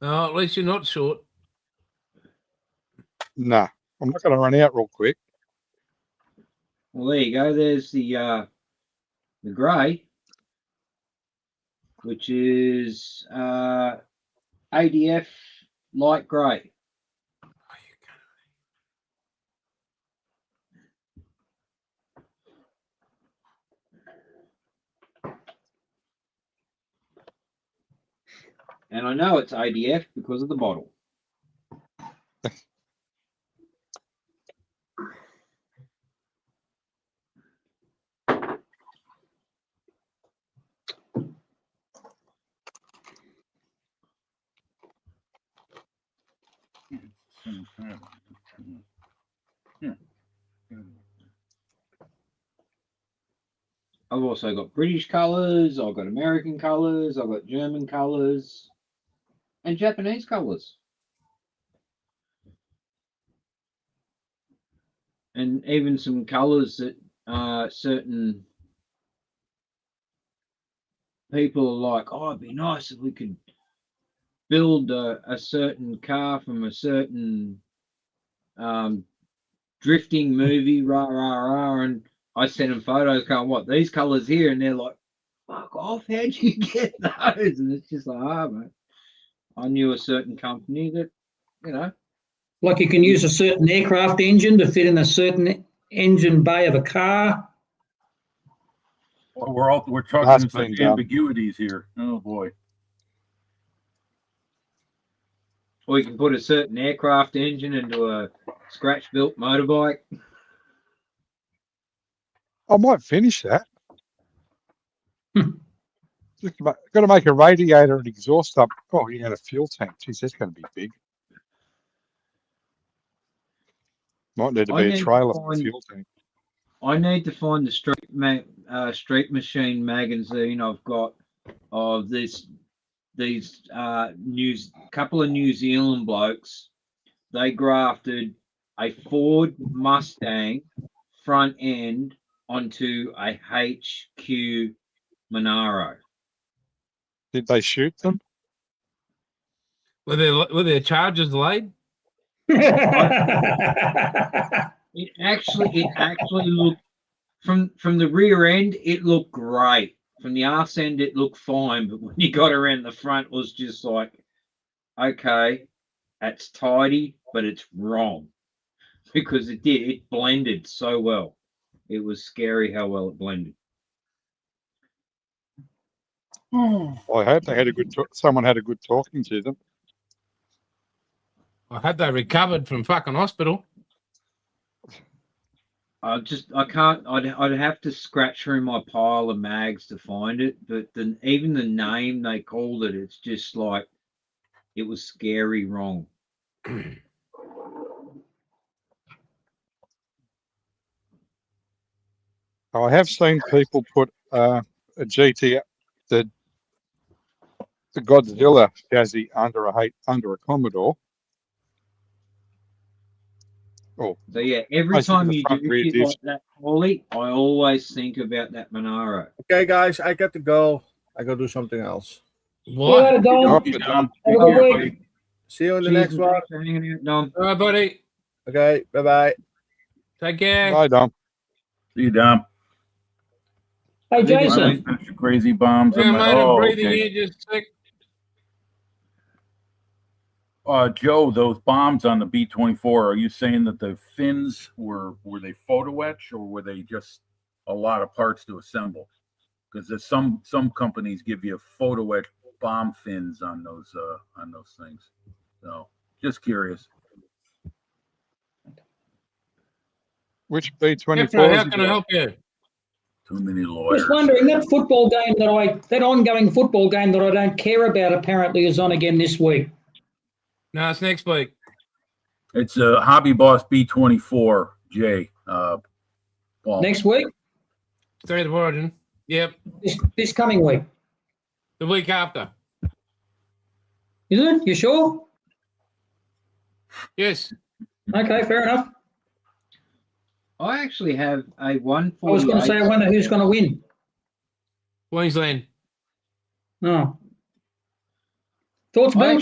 Oh, at least you're not short. Nah, I'm not going to run out real quick. Well, there you go. There's the grey, which is ADF light grey. And I know it's ADF because of the bottle. I've also got British colours, I've got American colours, I've got German colours, and Japanese colours. And even some colours that certain people are like, oh, it'd be nice if we could build a certain car from a certain drifting movie, rah, rah, rah. And I sent them photos going, what, these colours here? And they're like, fuck off, how'd you get those? And it's just like, mate. I knew a certain company that, you know. Like you can use a certain aircraft engine to fit in a certain engine bay of a car. Well, we're talking some ambiguities here. Oh boy. Or you can put a certain aircraft engine into a scratch-built motorbike. I might finish that. Got to make a radiator and exhaust up. Oh, you had a fuel tank. Geez, that's going to be big. Might need to be a trailer for a fuel tank. I need to find the Street Machine magazine I've got of these couple of New Zealand blokes. They grafted a Ford Mustang front end onto a HQ Monaro. Did they shoot them? Were their charges laid? It actually looked from the rear end, it looked great. From the arse end, it looked fine, but when you got around the front, it was just like, okay, that's tidy, but it's wrong because it blended so well. It was scary how well it blended. Well, I hope they had someone had a good talking to them. I hope they recovered from fucking hospital. I can't. I'd have to scratch through my pile of mags to find it. But even the name they called it, it's just like it was scary wrong. I have seen people put a GT, the Godzilla chassis under a Commodore. Oh, so yeah, every time you do shit like that, Ollie, I always think about that Monaro. Okay, guys, I got to go. I go do something else. What? See you in the next one. For hanging out, Dom. All right, buddy. Okay, bye-bye. Take care. Bye, Dom. See you, Dom. Hey, Jason. Crazy bombs. Yeah, mate, I'm breathing in just a sec. Joe, those bombs on the B-24, are you saying that the fins were they photo etch, or were they just a lot of parts to assemble? Because there's some companies give you photo etch bomb fins on those things. So just curious. Which B-24? How can I help you? Too many lawyers. Just wondering, that ongoing football game that I don't care about apparently is on again this week. No, it's next week. It's a Hobby Boss B-24, Jay. Paul. Next week? State of origin. Yep. This coming week. The week after. Is it? You sure? Yes. Okay, fair enough. I actually have a 148. I was going to say, I wonder who's going to win. Queensland. Oh. Thoughts, Bill?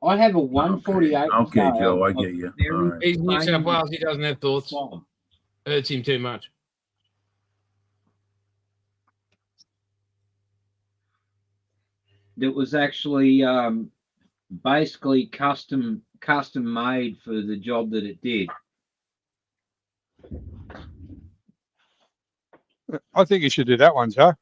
I have a 148. Okay, scale Joe, I of get you. very All right. He's New South tiny Wales. He doesn't have thoughts. bomb. Hurts him too much. That was actually basically custom made for the job that it did. I think you should do that one, Joe.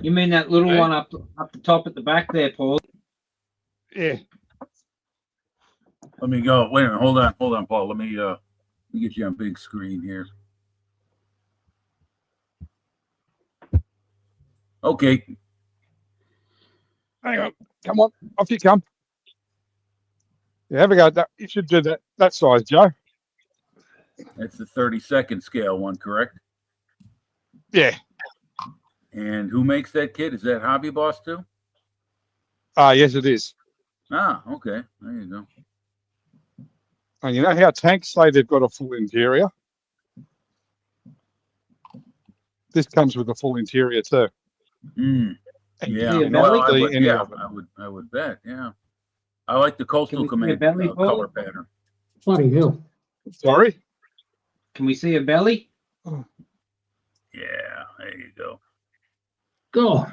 You mean that little Right. one up the top at the back there, Paul? Yeah. Let me go. Wait a minute. Hold on, Paul. Let me get you on big screen here. Okay. Hang on. Come on. Off you come. Yeah, have a go. You should do that size, Joe. That's the 32nd scale one, correct? Yeah. And who makes that kit? Is that Hobby Boss too? Yes, it is. Ah, okay. There you go. And you know how tanks say they've got a full interior? This comes with a full interior too. Mm, And yeah. see a not belly? really would, any yeah, of them. I would bet. Yeah. I like the Coastal we see a Command belly, Paul? color pattern. Bloody hell. Sorry? Can we see a belly? Yeah, there you go. God.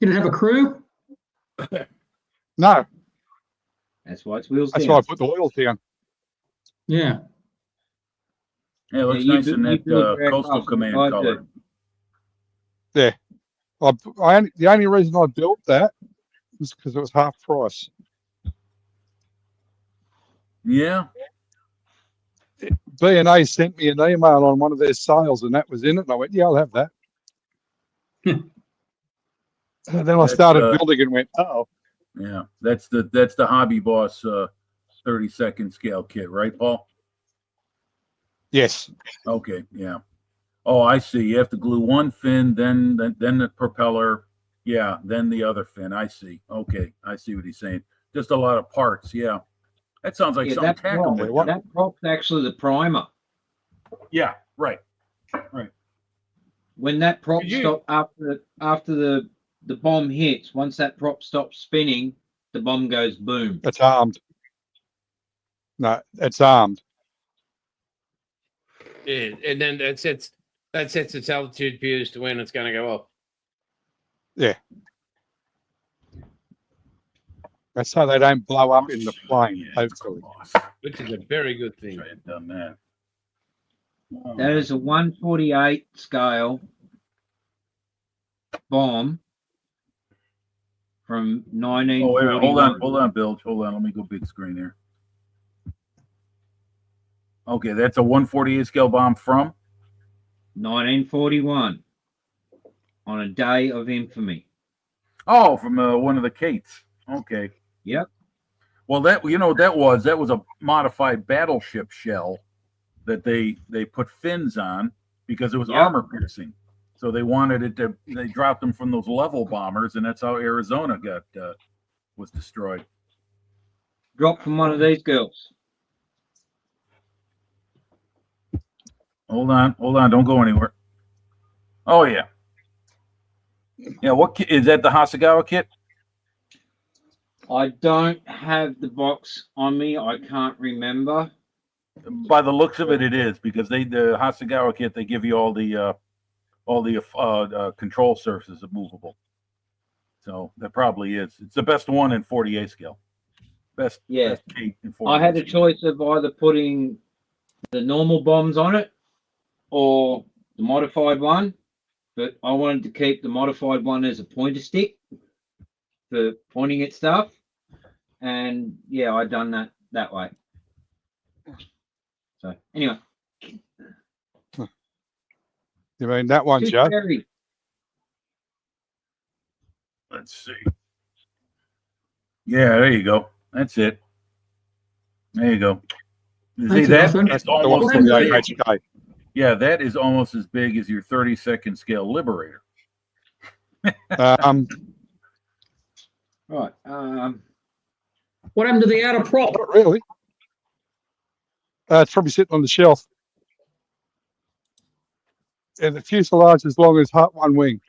Did it have a crew? No, That's why it's wheels that's down. why I put the oil down. Yeah. Yeah, it looks you nice bu- in you that build your Coastal aircraft Command like color. that. The only reason I built that was because it was half price. Yeah. B&A sent me an email on one of their sales, and that was in it. And I went, "Yeah, I'll have that." And then I That's, started building and went, "Oh, Yeah. That's the Hobby Boss 32nd scale kit, right, Paul? yes, Okay, yeah. Oh, I see. You have to glue one fin, then the propeller, yeah, then the other fin. I see. Okay, I see what he's saying. Just a lot of parts, yeah. That sounds like Yeah, something tackle. that prop's actually the primer. Yeah, right. When that prop Could you- stop after the bomb hits, once that prop stops spinning, the bomb goes boom. it's armed." No, it's armed. Yeah, and then that sets its altitude views to when it's going to go off. That's so they don't blow up in the plane. Yeah, Hopefully, Which is a very good thing. I had done that. Oh, That is a 148 scale bomb from oh, wait a 1941. minute. Hold on, Bill. Hold on. Let me go big screen here. Okay, that's a 148 scale bomb from? 1941 on a day of infamy. Oh, from one of the Kates. Okay. Yep. Well, that was a modified battleship shell that they put fins on because it was Yep. armor piercing. So they wanted it to. They dropped them from those level bombers, and that's how Arizona was destroyed. Dropped from one of these girls. Hold on, don't go anywhere. Oh yeah, yeah. What kit is that? The Hasegawa kit? I don't have the box on me. I can't remember. By the looks of it, it is because the Hasegawa kit, they give you all the all the control surfaces are movable. So that probably is. It's the best one in 40A scale. Best Kate in 40A I had a scale. choice of either putting the normal bombs on it or the modified one, but I wanted to keep the modified one as a pointer stick for pointing at stuff. And yeah, I done that way. So anyway, You mean that one, too Joe? scary. Let's see. Yeah, there you go. That's it. There you go. You see Thanks, that? Catherine. That's It's the one almost from as the big. AHK. Yeah, that is almost as big as your 32nd scale Liberator. Right. What happened to the outer prop? Not really. It's probably sitting on the shelf. And the fuselage as long as one wing.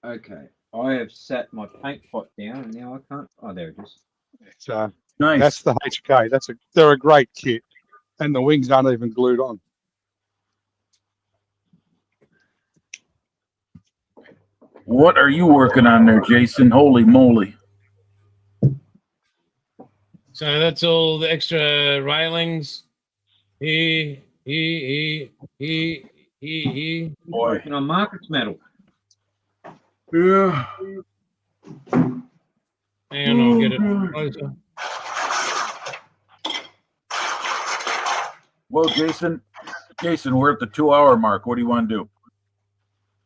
Okay. I have set my paint pot down and now I can't. Oh, there it is. So Nice. that's the HK. They're a great kit, and the wings aren't even glued on. What are you working on there, Jason? Holy moly. So that's all the extra railings. Here. Boy. Working on Marcus metal. Yeah. Hang on, I'll get it closer. Well, Jason, we're at the 2-hour mark. What do you want to do?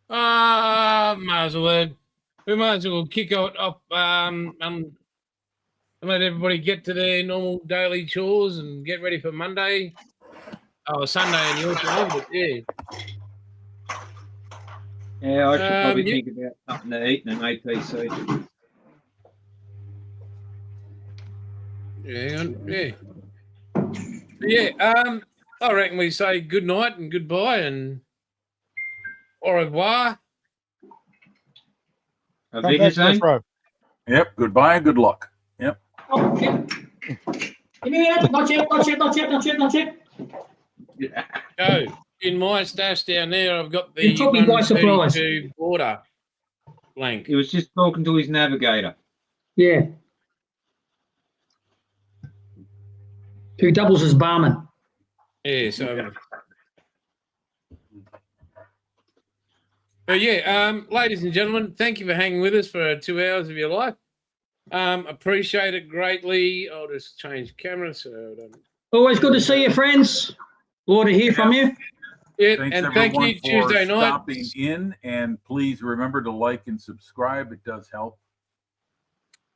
Might as well. We might as well kick it off and let everybody get to their normal daily chores and get ready for Monday. Oh, Sunday in your time, but yeah. Yeah, I should probably Yeah. think about something to eat and an APC. Yeah, hang on, yeah. I reckon we say good night and goodbye and au revoir. Auf Come back, Wiedersehen. Jeffro. Yep. Goodbye and good luck. Yep. Oh, shit. Give me that. Not yet. Joe, in my stash down there, I've got the You took me by surprise. 132 border blank. He was just talking to his navigator. Yeah. Who doubles as barman. Yeah, so. But yeah, ladies and gentlemen, thank you for hanging with us for 2 hours of your life. Appreciate it greatly. I'll just change camera so I don't. Always good to see you, friends. Glad to hear from you. Yeah, Thanks and thank everyone you for Tuesday night. stopping in, and please remember to like and subscribe. It does help.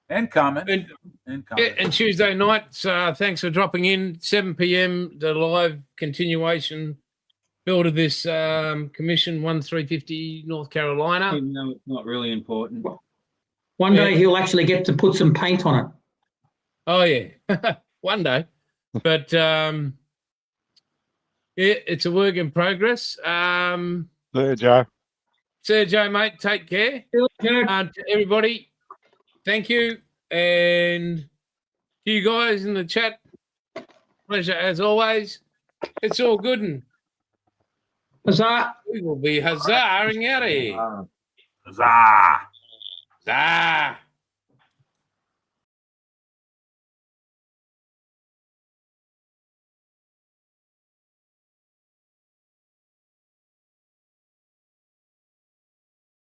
And comment. And, And yeah, comment. and Tuesday nights, thanks for dropping in. 7 p.m. the live continuation build of this commission 1350 North Carolina. Even though it's not really important. One day he'll actually get to put some paint on it. Oh yeah, one day. But yeah, it's a work in progress. There, Joe. Sergio, mate, take care. To everybody, thank you, and to you guys in the chat, pleasure as always. It's all good, and Huzzah. we will be huzzaing out of here. Huzzah! Huzzah!